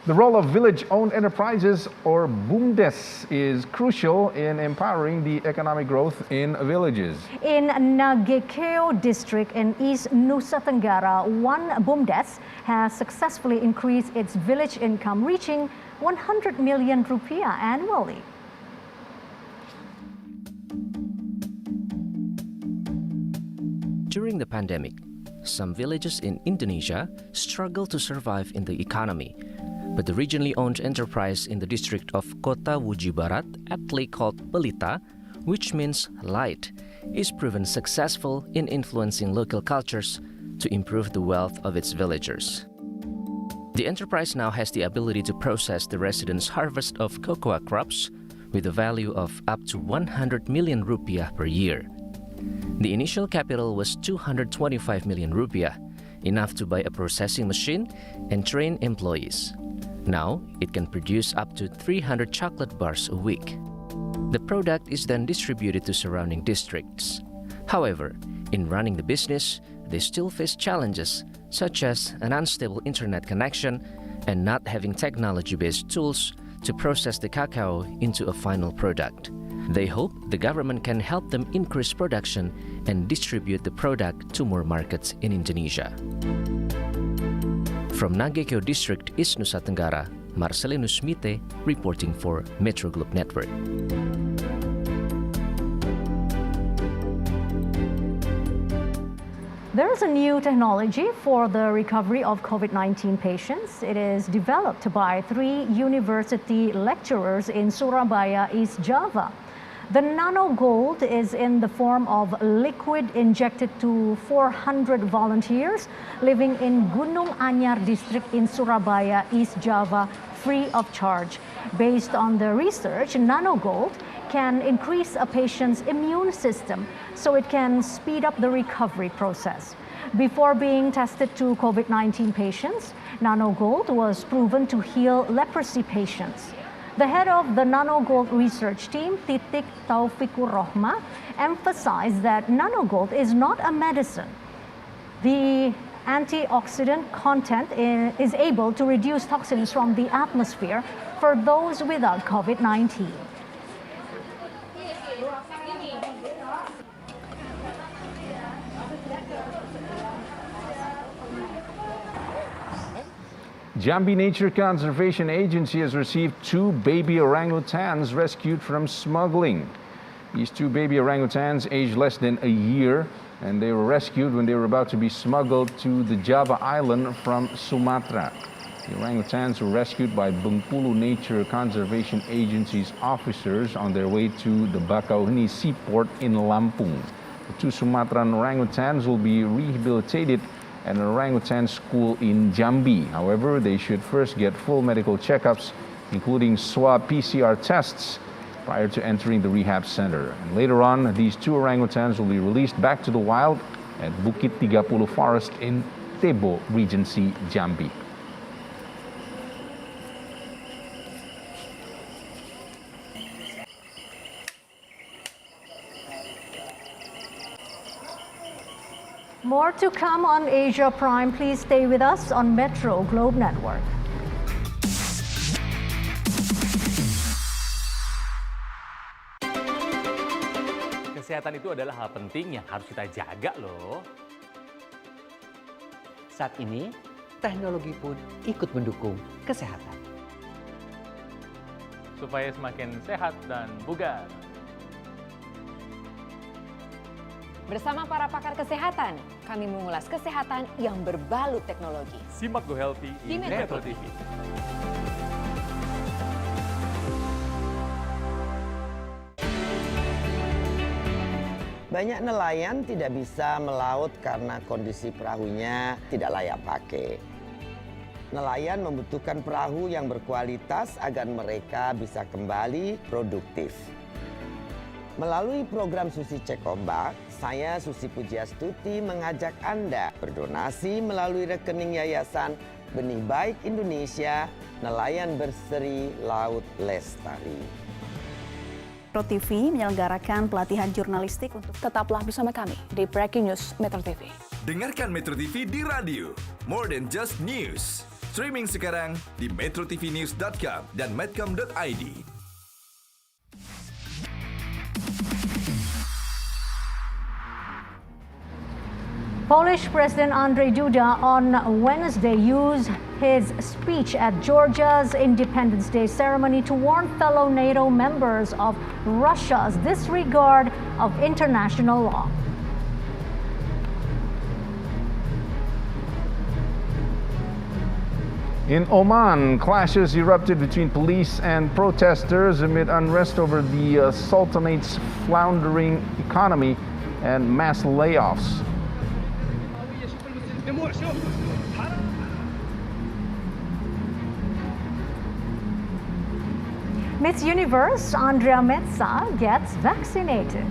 The role of village-owned enterprises, or BUMDes, is crucial in empowering the economic growth in villages. In Nagekeo district in East Nusa Tenggara, one BUMDes has successfully increased its village income, reaching 100 million rupiah annually. During the pandemic, some villages in Indonesia struggled to survive in the economy. But the regionally owned enterprise in the district of Kota Wuji Barat, aptly called Pelita, which means light, is proven successful in influencing local cultures to improve the wealth of its villagers. The enterprise now has the ability to process the residents' harvest of cocoa crops with a value of up to 100 million rupiah per year. The initial capital was 225 million rupiah, enough to buy a processing machine and train employees. Now, it can produce up to 300 chocolate bars a week. The product is then distributed to surrounding districts. However, in running the business, they still face challenges such as an unstable internet connection and not having technology-based tools to process the cacao into a final product. They hope the government can help them increase production and distribute the product to more markets in Indonesia. From Nagekeo District, East Nusa Tenggara, Marcelinus Mite reporting for Metro Globe Network. There is a new technology for the recovery of COVID-19 patients. It is developed by 3 university lecturers in Surabaya, East Java. The Nano Gold is in the form of liquid injected to 400 volunteers living in Gunung Anyar district in Surabaya, East Java, free of charge. Based on the research, Nano Gold can increase a patient's immune system so it can speed up the recovery process. Before being tested to COVID-19 patients, Nano Gold was proven to heal leprosy patients. The head of the Nano Gold research team, Titik Taufikur Rohma, emphasized that Nano Gold is not a medicine. The antioxidant content is able to reduce toxins from the atmosphere for those without COVID-19. Jambi Nature Conservation Agency has received 2 baby orangutans rescued from smuggling. These 2 baby orangutans aged less than a year, and they were rescued when they were about to be smuggled to the Java Island from Sumatra. The orangutans were rescued by Bengkulu Nature Conservation Agency's officers on their way to the Bakauheni seaport in Lampung. The 2 Sumatran orangutans will be rehabilitated at an orangutan school in Jambi. However, they should first get full medical checkups, including swab PCR tests, prior to entering the rehab center. And later on, these 2 orangutans will be released back to the wild at Bukit 30 Forest in Tebo Regency, Jambi. More to come on Asia Prime. Please stay with us on Metro Globe Network. Kesehatan itu adalah hal penting yang harus kita jaga loh. Saat ini, teknologi pun ikut mendukung kesehatan. Supaya semakin sehat dan bugar. Bersama para pakar kesehatan, kami mengulas kesehatan yang berbalut teknologi. Simak Go Healthy di Metro TV. Banyak nelayan tidak bisa melaut karena kondisi perahunya tidak layak pakai. Nelayan membutuhkan perahu yang berkualitas agar mereka bisa kembali produktif. Melalui program Susi Cek Ombak, saya Susi Pujiastuti mengajak Anda berdonasi melalui rekening Yayasan Benih Baik Indonesia, Nelayan Berseri Laut Lestari. Metro TV menyelenggarakan pelatihan jurnalistik untuk tetaplah bersama kami di Breaking News Metro TV. Dengarkan Metro TV di radio, more than just news. Streaming sekarang di metrotvnews.com dan medcom.id. Polish President Andrzej Duda on Wednesday used his speech at Georgia's Independence Day ceremony to warn fellow NATO members of Russia's disregard of international law. In Oman, clashes erupted between police and protesters amid unrest over the Sultanate's floundering economy and mass layoffs. Miss Universe Andrea Metza gets vaccinated.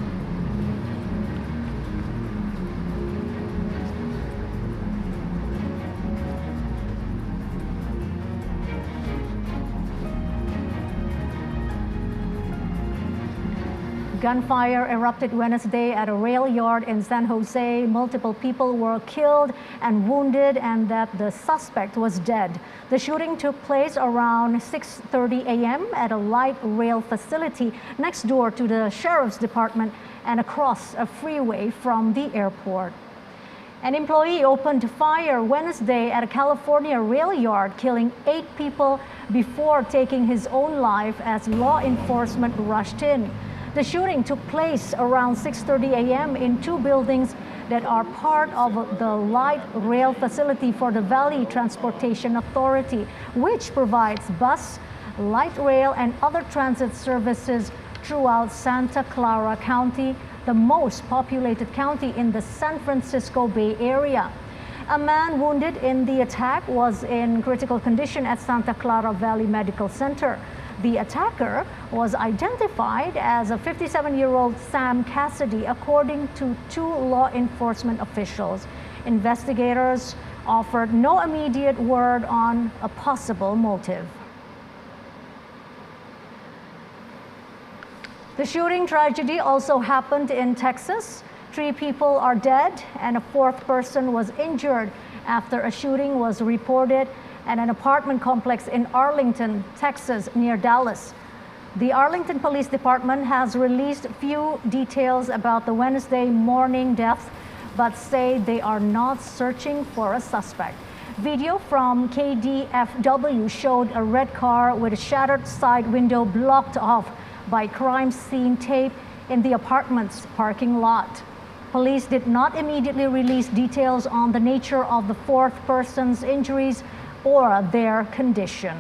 Gunfire erupted Wednesday at a rail yard in San Jose. Multiple people were killed and wounded, and that the suspect was dead. The shooting took place around 6:30 a.m. at a light rail facility next door to the sheriff's department and across a freeway from the airport. An employee opened fire Wednesday at a California rail yard, killing 8 people before taking his own life as law enforcement rushed in. The shooting took place around 6:30 a.m. in 2 buildings that are part of the light rail facility for the Valley Transportation Authority, which provides bus, light rail, and other transit services throughout Santa Clara County, the most populated county in the San Francisco Bay Area. A man wounded in the attack was in critical condition at Santa Clara Valley Medical Center. The attacker was identified as a 57-year-old Sam Cassidy, according to 2 law enforcement officials. Investigators offered no immediate word on a possible motive. The shooting tragedy also happened in Texas. 3 people are dead and a 4th person was injured after a shooting was reported at an apartment complex in Arlington, Texas, near Dallas. The Arlington Police Department has released few details about the Wednesday morning death, but say they are not searching for a suspect. Video from KDFW showed a red car with a shattered side window blocked off by crime scene tape in the apartment's parking lot. Police did not immediately release details on the nature of the 4th person's injuries or their condition.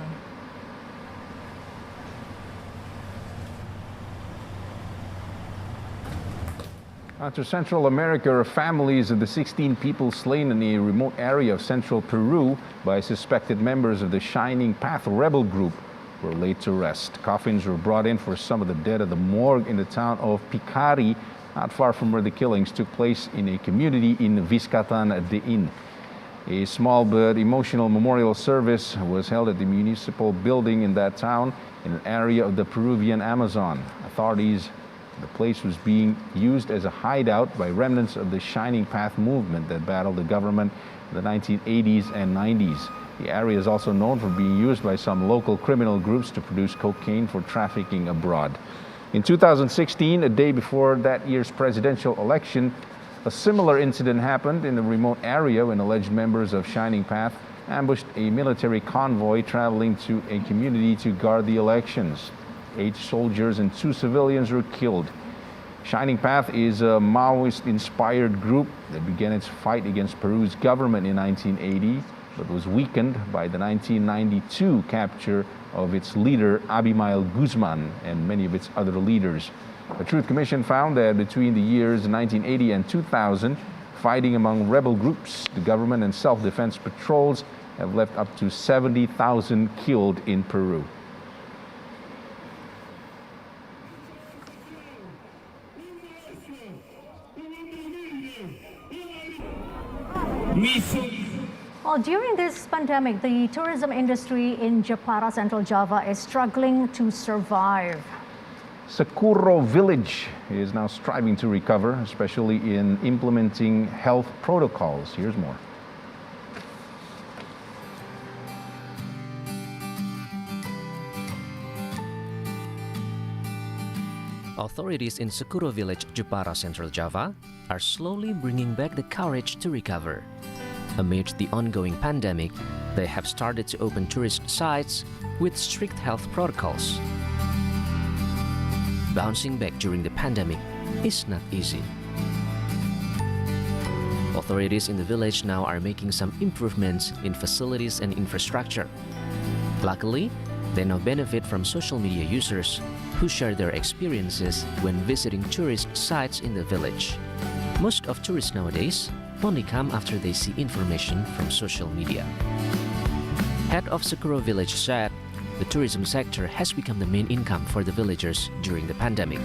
To Central America, families of the 16 people slain in a remote area of central Peru by suspected members of the Shining Path rebel group were laid to rest. Coffins were brought in for some of the dead at the morgue in the town of Picari, not far from where the killings took place in a community in Vizcatan de In. A small but emotional memorial service was held at the municipal building in that town in an area of the Peruvian Amazon. Authorities The place was being used as a hideout by remnants of the Shining Path movement that battled the government in the 1980s and 90s. The area is also known for being used by some local criminal groups to produce cocaine for trafficking abroad. In 2016, a day before that year's presidential election, a similar incident happened in a remote area when alleged members of Shining Path ambushed a military convoy traveling to a community to guard the elections. 8 soldiers and 2 civilians were killed. Shining Path is a Maoist-inspired group that began its fight against Peru's government in 1980, but was weakened by the 1992 capture of its leader Abimael Guzman and many of its other leaders. The Truth Commission found that between the years 1980 and 2000, fighting among rebel groups, the government and self-defense patrols have left up to 70,000 killed in Peru. Well, during this pandemic, the tourism industry in Jepara, Central Java, is struggling to survive. Sakuro Village is now striving to recover, especially in implementing health protocols. Here's more. Authorities in Sakuro Village, Jepara, Central Java, are slowly bringing back the courage to recover. Amid the ongoing pandemic, they have started to open tourist sites with strict health protocols. Bouncing back during the pandemic is not easy. Authorities in the village now are making some improvements in facilities and infrastructure. Luckily, they now benefit from social media users who share their experiences when visiting tourist sites in the village. Most of tourists nowadays only come after they see information from social media. Head of Sakuro Village said the tourism sector has become the main income for the villagers during the pandemic.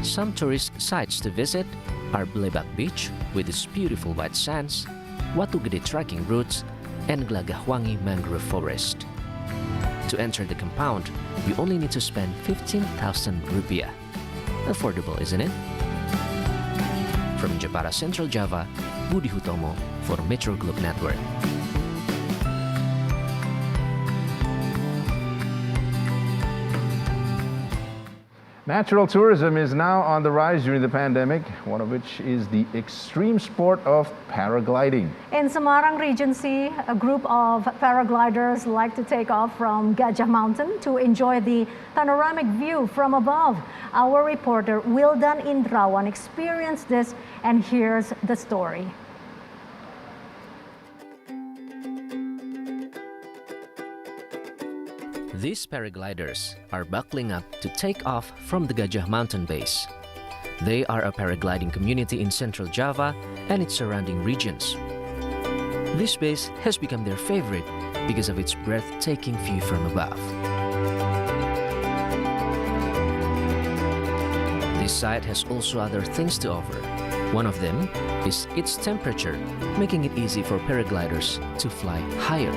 Some tourist sites to visit are Blebak Beach with its beautiful white sands, Watu Gede trekking routes, and Glagahwangi mangrove forest. To enter the compound, you only need to spend 15,000 rupiah. Affordable, isn't it? From Jepara, Central Java, Budi Hutomo for Metro Globe Network. Natural tourism is now on the rise during the pandemic, one of which is the extreme sport of paragliding. In Semarang Regency, a group of paragliders like to take off from Gajah Mountain to enjoy the panoramic view from above. Our reporter Wildan Indrawan experienced this, and here's the story. These paragliders are buckling up to take off from the Gajah Mountain base. They are a paragliding community in Central Java and its surrounding regions. This base has become their favorite because of its breathtaking view from above. This site has also other things to offer. One of them is its temperature, making it easy for paragliders to fly higher.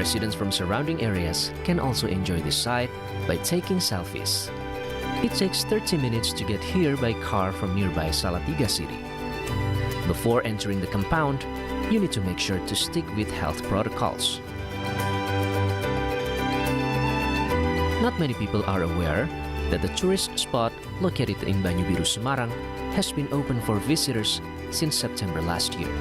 Residents from surrounding areas can also enjoy the site by taking selfies. It takes 30 minutes to get here by car from nearby Salatiga city. Before entering the compound, you need to make sure to stick with health protocols. Not many people are aware that the tourist spot located in Banyubiru, Semarang has been open for visitors since September last year.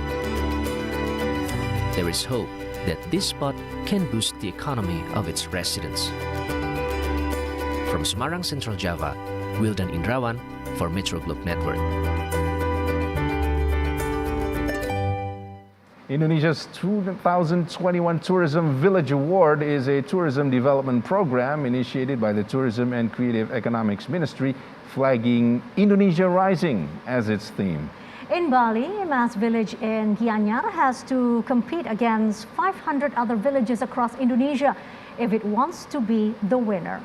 There is hope that this spot can boost the economy of its residents. From Semarang, Central Java, Wildan Indrawan for Metro Globe Network. Indonesia's 2021 Tourism Village Award is a tourism development program initiated by the Tourism and Creative Economics Ministry, flagging Indonesia Rising as its theme. In Bali, Mas Village in Gianyar has to compete against 500 other villages across Indonesia if it wants to be the winner.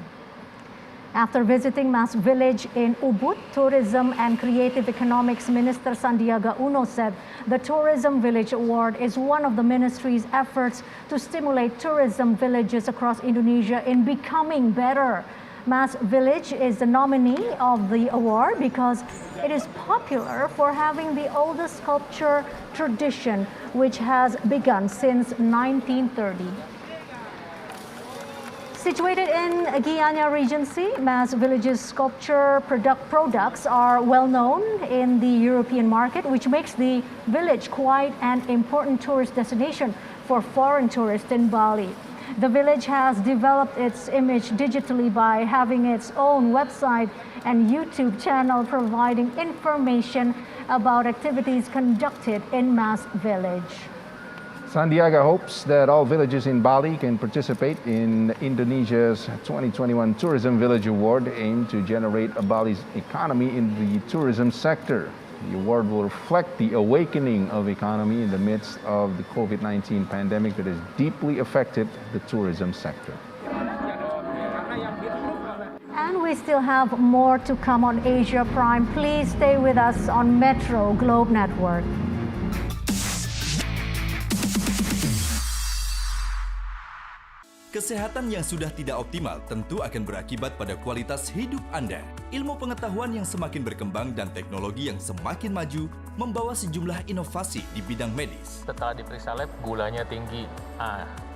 After visiting Mas Village in Ubud, Tourism and Creative Economics Minister Sandiaga Uno said the Tourism Village Award is one of the ministry's efforts to stimulate tourism villages across Indonesia in becoming better. Mas Village is the nominee of the award because it is popular for having the oldest sculpture tradition, which has begun since 1930. Situated in Gianyar Regency, Mas Village's sculpture products are well known in the European market, which makes the village quite an important tourist destination for foreign tourists in Bali. The village has developed its image digitally by having its own website and YouTube channel providing information about activities conducted in Mas Village. Sandiaga hopes that all villages in Bali can participate in Indonesia's 2021 Tourism Village Award, aimed to generate Bali's economy in the tourism sector. The award will reflect the awakening of economy in the midst of the COVID-19 pandemic that has deeply affected the tourism sector. And we still have more to come on Asia Prime. Please stay with us on Metro Globe Network. Kesehatan yang sudah tidak optimal tentu akan berakibat pada kualitas hidup Anda. Ilmu pengetahuan yang semakin berkembang dan teknologi yang semakin maju membawa sejumlah inovasi di bidang medis. Setelah diperiksa lab, gulanya tinggi.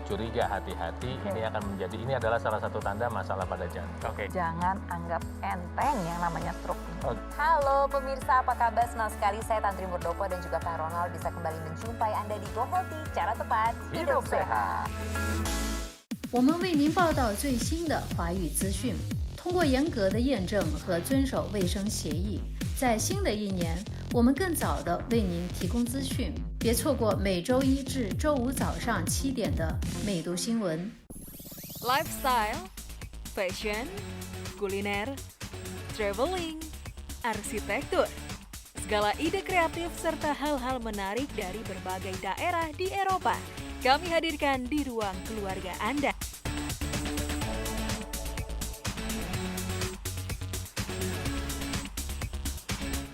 Curiga, hati-hati. Ini adalah salah satu tanda masalah pada jantung. Jangan anggap enteng yang namanya stroke. Halo pemirsa, apa kabar? Senang sekali saya Tantri Murdopo dan juga Kak Ronald bisa kembali menjumpai Anda di Go Healthy, cara tepat hidup sehat. 我们为您报道最新的华语资讯，通过严格的验证和遵守卫生协议，在新的一年，我们更早地为您提供资讯，别错过每周一至周五早上7点的美读新闻。Lifestyle, fashion, kuliner, traveling, arsitektur, segala ide kreatif serta hal-hal menarik dari berbagai daerah di Eropa. Kami hadirkan di ruang keluarga Anda.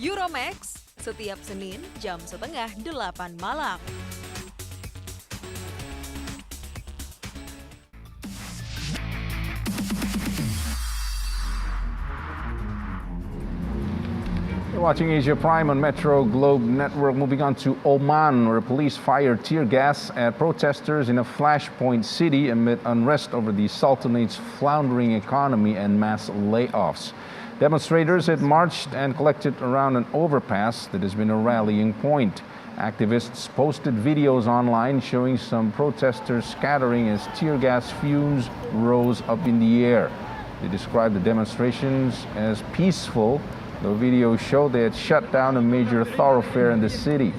Euromax, setiap Senin jam 7:30 malam. You're watching Asia Prime on Metro Globe Network. Moving on to Oman, where police fired tear gas at protesters in a flashpoint city amid unrest over the Sultanate's floundering economy and mass layoffs. Demonstrators had marched and collected around an overpass that has been a rallying point. Activists posted videos online showing some protesters scattering as tear gas fumes rose up in the air. They described the demonstrations as peaceful. The video showed they had shut down a major thoroughfare in the city.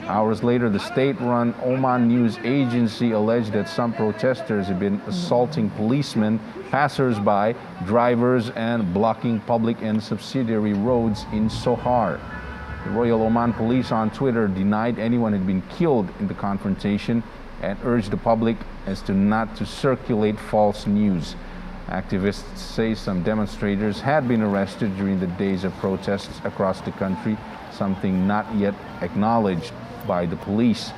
Hours later, the state-run Oman News Agency alleged that some protesters had been assaulting policemen, passers-by, drivers, and blocking public and subsidiary roads in Sohar. The Royal Oman Police on Twitter denied anyone had been killed in the confrontation and urged the public as to not to circulate false news. Activists say some demonstrators had been arrested during the days of protests across the country, something not yet acknowledged by the police.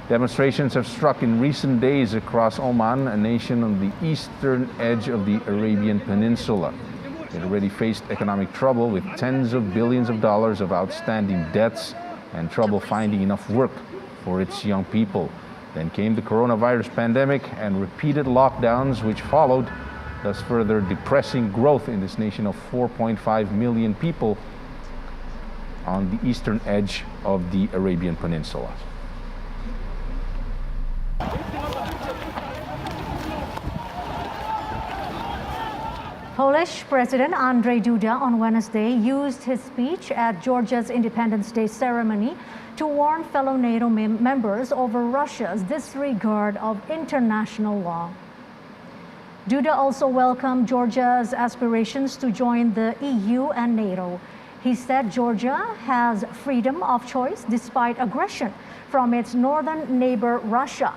Demonstrations have struck in recent days across Oman, a nation on the eastern edge of the Arabian Peninsula. It already faced economic trouble with tens of billions of dollars of outstanding debts and trouble finding enough work for its young people. Then came the coronavirus pandemic and repeated lockdowns which followed, thus further depressing growth in this nation of 4.5 million people on the eastern edge of the Arabian Peninsula. Polish President Andrzej Duda on Wednesday used his speech at Georgia's Independence Day ceremony to warn fellow NATO members over Russia's disregard of international law. Duda also welcomed Georgia's aspirations to join the EU and NATO. He said Georgia has freedom of choice despite aggression from its northern neighbor Russia.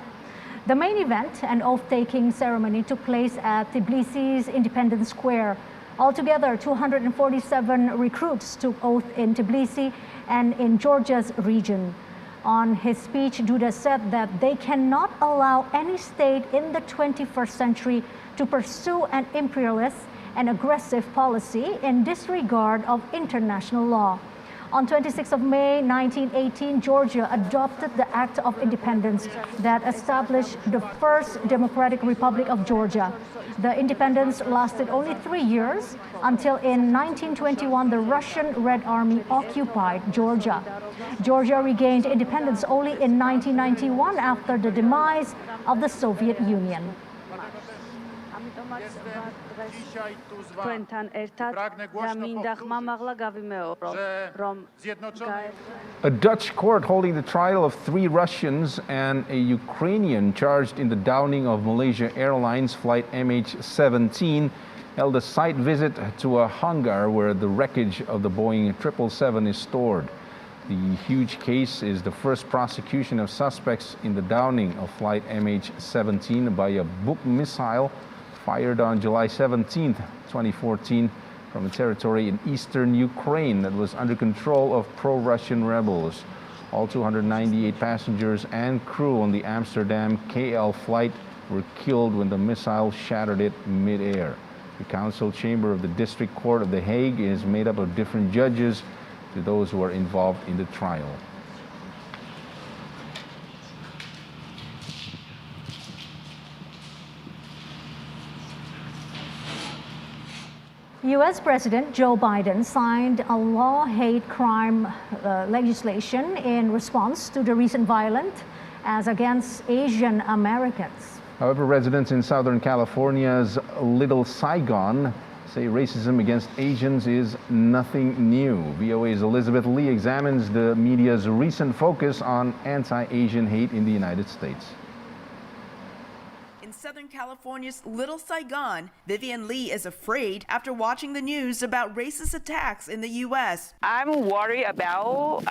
The main event, an oath-taking ceremony, took place at Tbilisi's Independence Square. Altogether, 247 recruits took oath in Tbilisi and in Georgia's region. On his speech, Duda said that they cannot allow any state in the 21st century to pursue an imperialist and aggressive policy in disregard of international law. On 26th of May 1918, Georgia adopted the Act of Independence that established the first Democratic Republic of Georgia. The independence lasted only 3 years until in 1921 the Russian Red Army occupied Georgia. Georgia regained independence only in 1991 after the demise of the Soviet Union. A Dutch court holding the trial of 3 Russians and a Ukrainian charged in the downing of Malaysia Airlines flight MH17 held a site visit to a hangar where the wreckage of the Boeing 777 is stored. The huge case is the first prosecution of suspects in the downing of flight MH17 by a Buk missile fired on July 17, 2014 from a territory in eastern Ukraine that was under control of pro-Russian rebels. All 298 passengers and crew on the Amsterdam KL flight were killed when the missile shattered it mid-air. The council chamber of the District Court of The Hague is made up of different judges to those who are involved in the trial. U.S. President Joe Biden signed a law-hate crime legislation in response to the recent violence as against Asian Americans. However, residents in Southern California's Little Saigon say racism against Asians is nothing new. VOA's Elizabeth Lee examines the media's recent focus on anti-Asian hate in the United States. In Southern California's Little Saigon, Vivian Lee is afraid after watching the news about racist attacks in the U.S. I'm worried about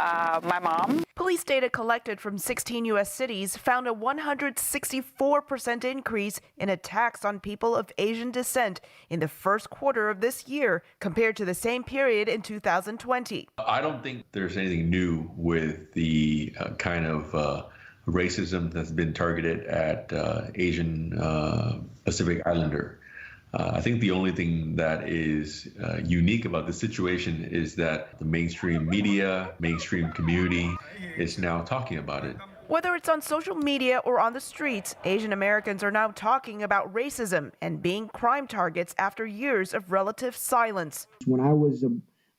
my mom. Police data collected from 16 U.S. cities found a 164% increase in attacks on people of Asian descent in the first quarter of this year compared to the same period in 2020. I don't think there's anything new with the kind of racism that's been targeted at Asian Pacific Islander. I think the only thing that is unique about this situation is that the mainstream media, mainstream community is now talking about it. Whether it's on social media or on the streets, Asian Americans are now talking about racism and being crime targets after years of relative silence. When I was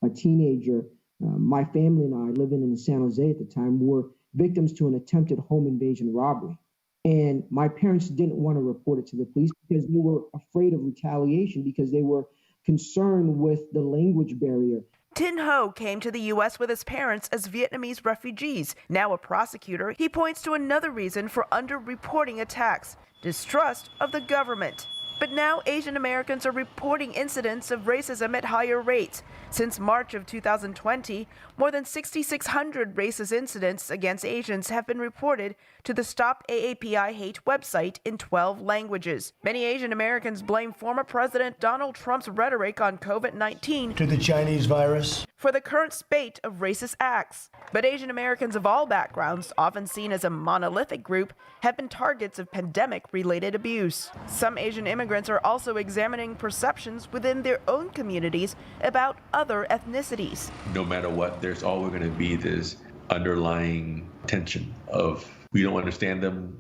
a teenager, my family and I, living in San Jose at the time, were victims to an attempted home invasion robbery. And my parents didn't want to report it to the police because they were afraid of retaliation, because they were concerned with the language barrier. Tin Ho came to the U.S. with his parents as Vietnamese refugees. Now a prosecutor, he points to another reason for underreporting attacks: distrust of the government. But now Asian Americans are reporting incidents of racism at higher rates. Since March of 2020, more than 6,600 racist incidents against Asians have been reported to the Stop AAPI Hate website in 12 languages. Many Asian Americans blame former President Donald Trump's rhetoric on COVID-19 to the Chinese virus for the current spate of racist acts. But Asian Americans of all backgrounds, often seen as a monolithic group, have been targets of pandemic-related abuse. Some Asian immigrants are also examining perceptions within their own communities about other ethnicities. No matter what, there's always going to be this underlying tension of we don't understand them,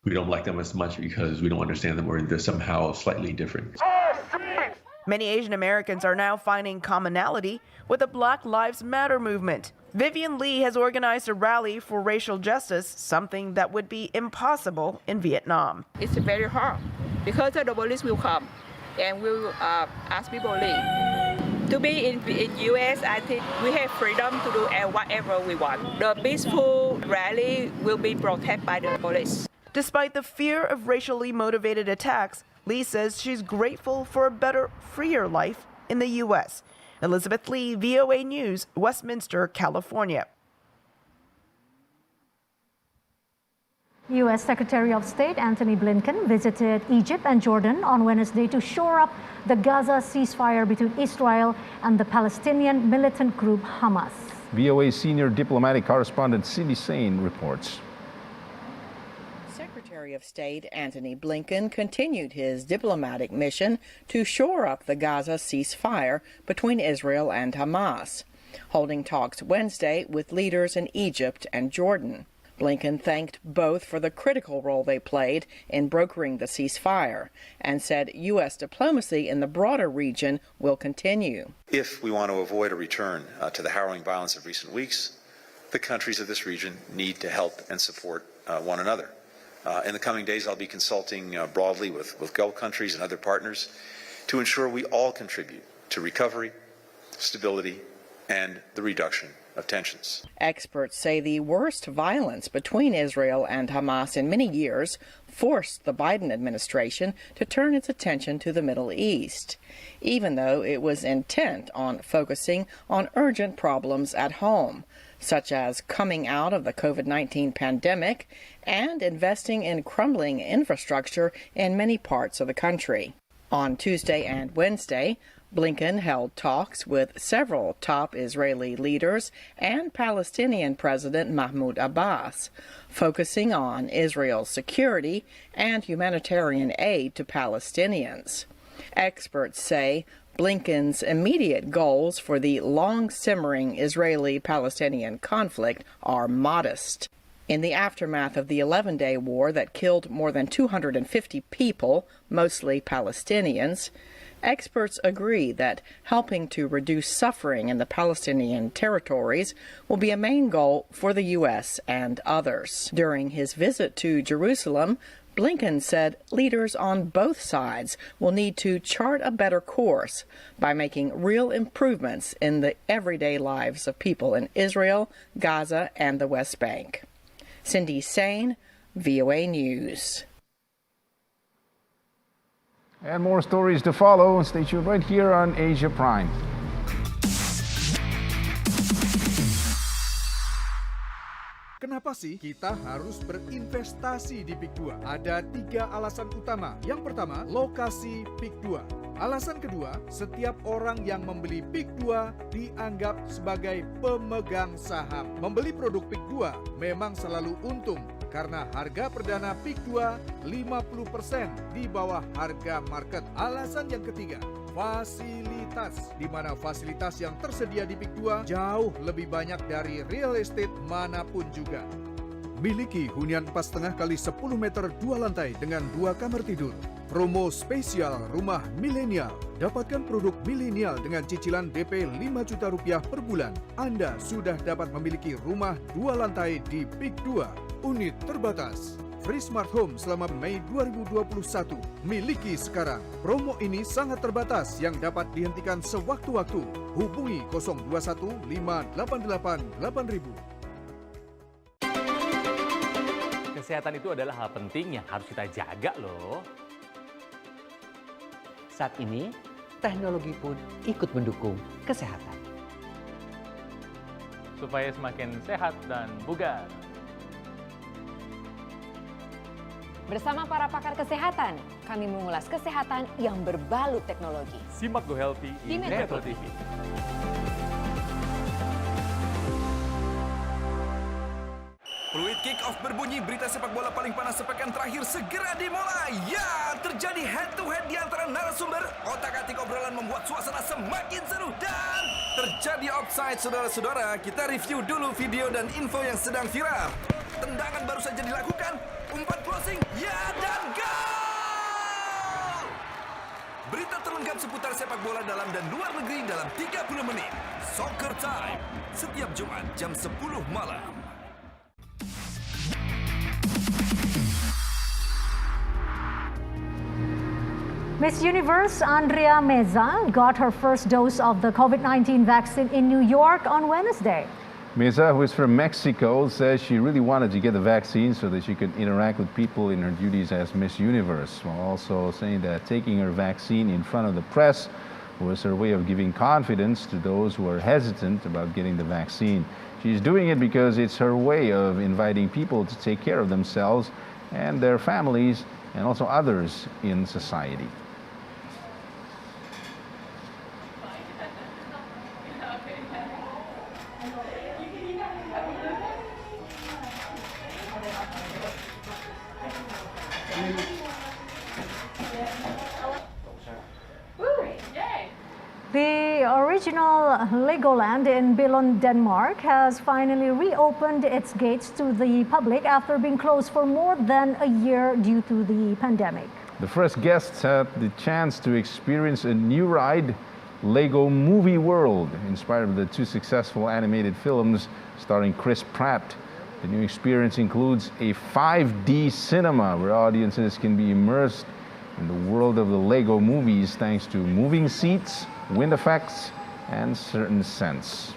we don't like them as much because we don't understand them, or they're somehow slightly different. Many Asian Americans are now finding commonality with the Black Lives Matter movement. Vivian Lee has organized a rally for racial justice, something that would be impossible in Vietnam. It's very hard because the police will come and will ask people to leave. To be in US, I think we have freedom to do whatever we want. The peaceful rally will be protected by the police. Despite the fear of racially motivated attacks, Lee says she's grateful for a better, freer life in the U.S. Elizabeth Lee, VOA News, Westminster, California. U.S. Secretary of State Antony Blinken visited Egypt and Jordan on Wednesday to shore up the Gaza ceasefire between Israel and the Palestinian militant group Hamas. VOA senior diplomatic correspondent Cindy Sain reports. Secretary of State Antony Blinken continued his diplomatic mission to shore up the Gaza ceasefire between Israel and Hamas, holding talks Wednesday with leaders in Egypt and Jordan. Blinken thanked both for the critical role they played in brokering the ceasefire and said U.S. diplomacy in the broader region will continue. If we want to avoid a return to the harrowing violence of recent weeks, the countries of this region need to help and support one another. In the coming days, I'll be consulting broadly with Gulf countries and other partners to ensure we all contribute to recovery, stability, and the reduction of tensions. Experts say the worst violence between Israel and Hamas in many years forced the Biden administration to turn its attention to the Middle East, even though it was intent on focusing on urgent problems at home, such as coming out of the COVID-19 pandemic and investing in crumbling infrastructure in many parts of the country. On Tuesday and Wednesday, Blinken held talks with several top Israeli leaders and Palestinian President Mahmoud Abbas, focusing on Israel's security and humanitarian aid to Palestinians. Experts say Blinken's immediate goals for the long-simmering Israeli-Palestinian conflict are modest. In the aftermath of the 11-day war that killed more than 250 people, mostly Palestinians, experts agree that helping to reduce suffering in the Palestinian territories will be a main goal for the U.S. and others. During his visit to Jerusalem, Blinken said leaders on both sides will need to chart a better course by making real improvements in the everyday lives of people in Israel, Gaza, and the West Bank. Cindy Sain, VOA News. And more stories to follow. Stay tuned right here on Asia Prime. Kenapa sih kita harus berinvestasi di PIK 2? Ada 3 alasan utama. Yang pertama, lokasi PIK 2. Alasan kedua, setiap orang yang membeli PIK 2 dianggap sebagai pemegang saham. Membeli produk PIK 2 memang selalu untung karena harga perdana PIK 2 50% di bawah harga market. Alasan yang ketiga, fasilitas, di mana fasilitas yang tersedia di PIK 2 jauh lebih banyak dari real estate manapun juga. Miliki hunian 4,5 kali 10 meter 2 lantai dengan 2 kamar tidur. Promo spesial rumah milenial. Dapatkan produk milenial dengan cicilan DP 5 juta rupiah per bulan. Anda sudah dapat memiliki rumah 2 lantai di PIK 2. Unit terbatas. Free Smart Home selama Mei 2021. Miliki sekarang. Promo ini sangat terbatas yang dapat dihentikan sewaktu-waktu. Hubungi 021 588 8000. Kesehatan itu adalah hal penting yang harus kita jaga loh. Saat ini, teknologi pun ikut mendukung kesehatan. Supaya semakin sehat dan bugar. Bersama para pakar kesehatan, kami mengulas kesehatan yang berbalut teknologi. Simak Go Healthy di Metro TV. Fluid kick-off berbunyi, berita sepak bola paling panas sepekan terakhir segera dimulai. Ya, terjadi head-to-head di antara narasumber. Otak-atik obrolan membuat suasana semakin seru. Dan terjadi offside, saudara-saudara. Kita review dulu video dan info yang sedang viral. Tendangan baru saja dilakukan. Umpan closing, ya dan gol! Berita terlengkap seputar sepak bola dalam dan luar negeri dalam 30 menit. Soccer Time, setiap Jumat jam 10 malam. Miss Universe Andrea Meza got her first dose of the COVID-19 vaccine in New York on Wednesday. Meza, who is from Mexico, says she really wanted to get the vaccine so that she could interact with people in her duties as Miss Universe, while also saying that taking her vaccine in front of the press was her way of giving confidence to those who are hesitant about getting the vaccine. She's doing it because it's her way of inviting people to take care of themselves and their families and also others in society. The original Legoland in Billund, Denmark has finally reopened its gates to the public after being closed for more than a year due to the pandemic. The first guests had the chance to experience a new ride, Lego Movie World, inspired by the two successful animated films starring Chris Pratt. The new experience includes a 5D cinema where audiences can be immersed in the world of the Lego movies thanks to moving seats, wind effects, and certain scents.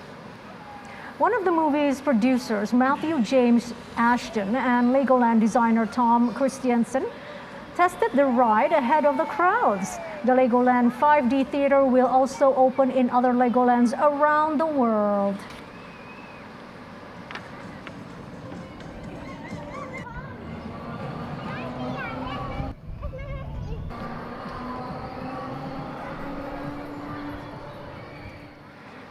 One of the movie's producers, Matthew James Ashton, and Legoland designer Tom Christiansen tested the ride ahead of the crowds. The Legoland 5D theater will also open in other Legolands around the world.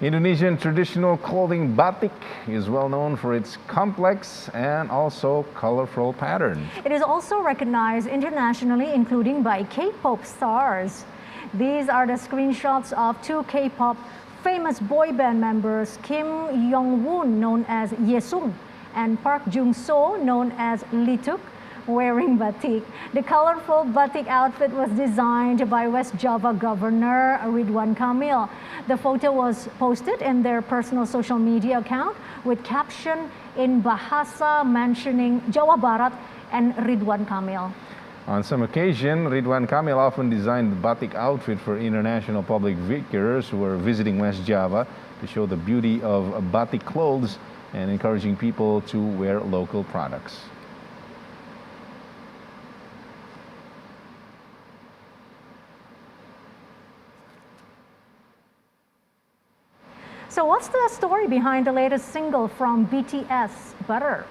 Indonesian traditional clothing Batik is well known for its complex and also colorful pattern. It is also recognized internationally, including by K-pop stars. These are the screenshots of two K-pop famous boy band members, Kim Young-woon, known as Yesung, and Park Jung-so, known as Lituk, wearing batik. The colorful batik outfit was designed by West Java Governor Ridwan Kamil. The photo was posted in their personal social media account with caption in Bahasa mentioning Jawa Barat and Ridwan Kamil. On some occasion, Ridwan Kamil often designed the batik outfit for international public visitors who are visiting West Java to show the beauty of batik clothes and encouraging people to wear local products. So what's the story behind the latest single from BTS, Butter?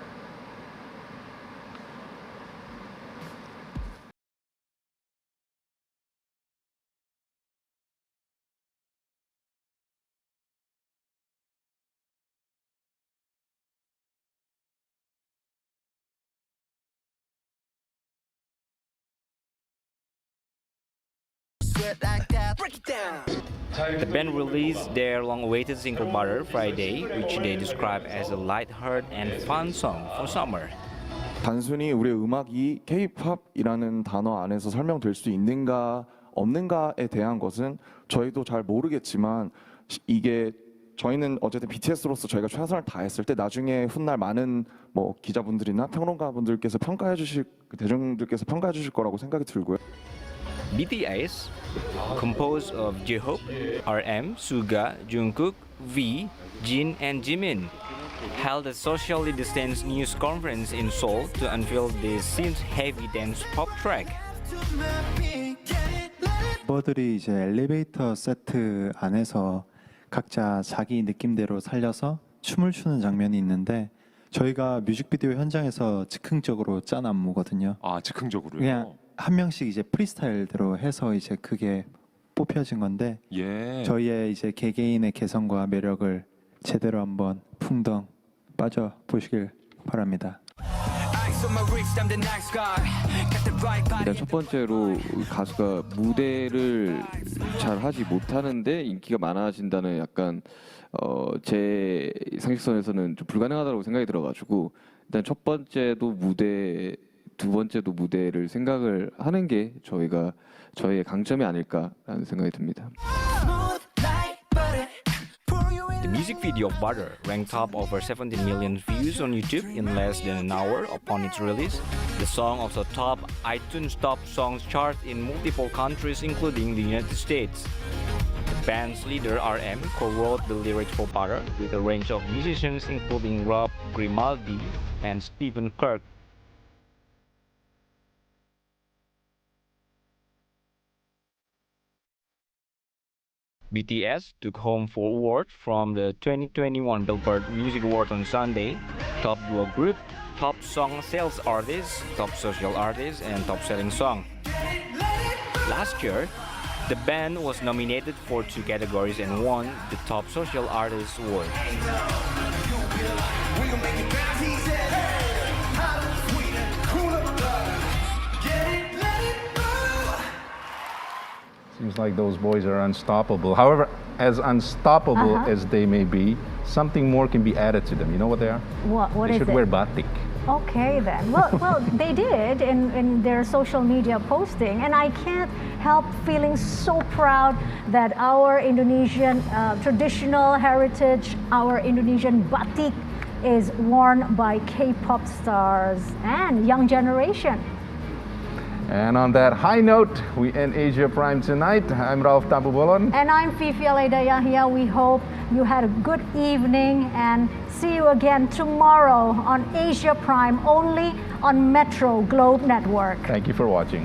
The band released their long-awaited single Butter Friday, which they describe as a light-hearted and fun song for summer. 단순히 우리의 음악이 K-팝이라는 단어 안에서 설명될 수 있는가 없는가에 대한 것은 저희도 잘 모르겠지만 이게 저희는 어쨌든 BTS로서 저희가 최선을 다했을 때 나중에 훗날 많은 뭐 기자분들이나 평론가분들께서 평가해 주실 대중들께서 평가해 주실 거라고 생각이 들고요. BTS, composed of J-Hope, RM, Suga, Jungkook, V, Jin, and Jimin, held a socially distanced news conference in Seoul to unveil the synth-heavy dance pop track. 멤버들이 이제 엘리베이터 세트 안에서 각자 자기 느낌대로 살려서 춤을 추는 장면이 있는데 저희가 뮤직비디오 현장에서 즉흥적으로 짠 안무거든요. 아, 즉흥적으로요? 그냥 한 명씩 이제 프리스타일대로 해서 이제 그게 뽑혀진 건데 예. 저희의 이제 개개인의 개성과 매력을 제대로 한번 풍덩 빠져 보시길 바랍니다. 일단 첫 번째로 가수가 무대를 잘 하지 못하는데 인기가 많아진다는 약간 제 상식선에서는 좀 불가능하다고 생각이 들어가지고 일단 첫 번째도 무대, 두 번째도 무대를 생각을 하는 게 저희의 강점이 아닐까라는 생각이 듭니다. The music video of Butter ranked top over 17 million views on YouTube in less than an hour upon its release. The song also topped iTunes Top Songs chart in multiple countries including the United States. The band's leader RM co-wrote the lyrics for Butter with a range of musicians including Rob Grimaldi and Stephen Kirk. BTS took home 4 awards from the 2021 Billboard Music Awards on Sunday: Top Duo Group, Top Song Sales Artist, Top Social Artist, and Top Selling Song. Last year, the band was nominated for 2 categories and won the Top Social Artist Award. Seems like those boys are unstoppable. However, as unstoppable as they may be, something more can be added to them. You know what they are? What they is should it? wear batik. Okay then. Well, they did in their social media posting, and I can't help feeling so proud that our Indonesian traditional heritage, our Indonesian batik, is worn by K-pop stars and young generation. And on that high note, we end Asia Prime tonight. I'm Rauf Tampubolon. And I'm Fifi Aleda Yahya. We hope you had a good evening and see you again tomorrow on Asia Prime, only on Metro Globe Network. Thank you for watching.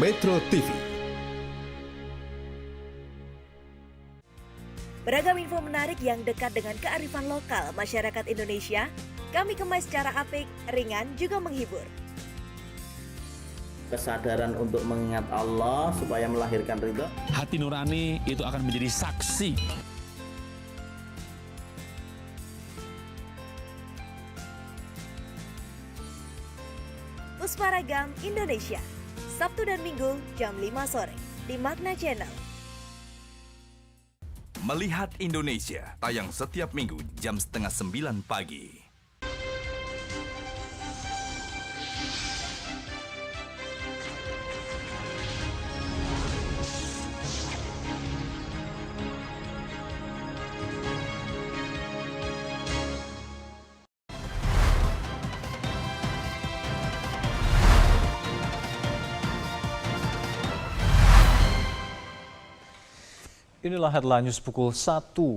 Metro TV. Beragam info menarik yang dekat dengan kearifan lokal masyarakat Indonesia, kami kemas secara apik, ringan, juga menghibur. Kesadaran untuk mengingat Allah supaya melahirkan ridho. Hati nurani itu akan menjadi saksi. Pusparagam Indonesia, Sabtu dan Minggu jam 5 sore di Magna Channel. Melihat Indonesia, tayang setiap minggu jam 8:30 pagi. Inilah headline news pukul 1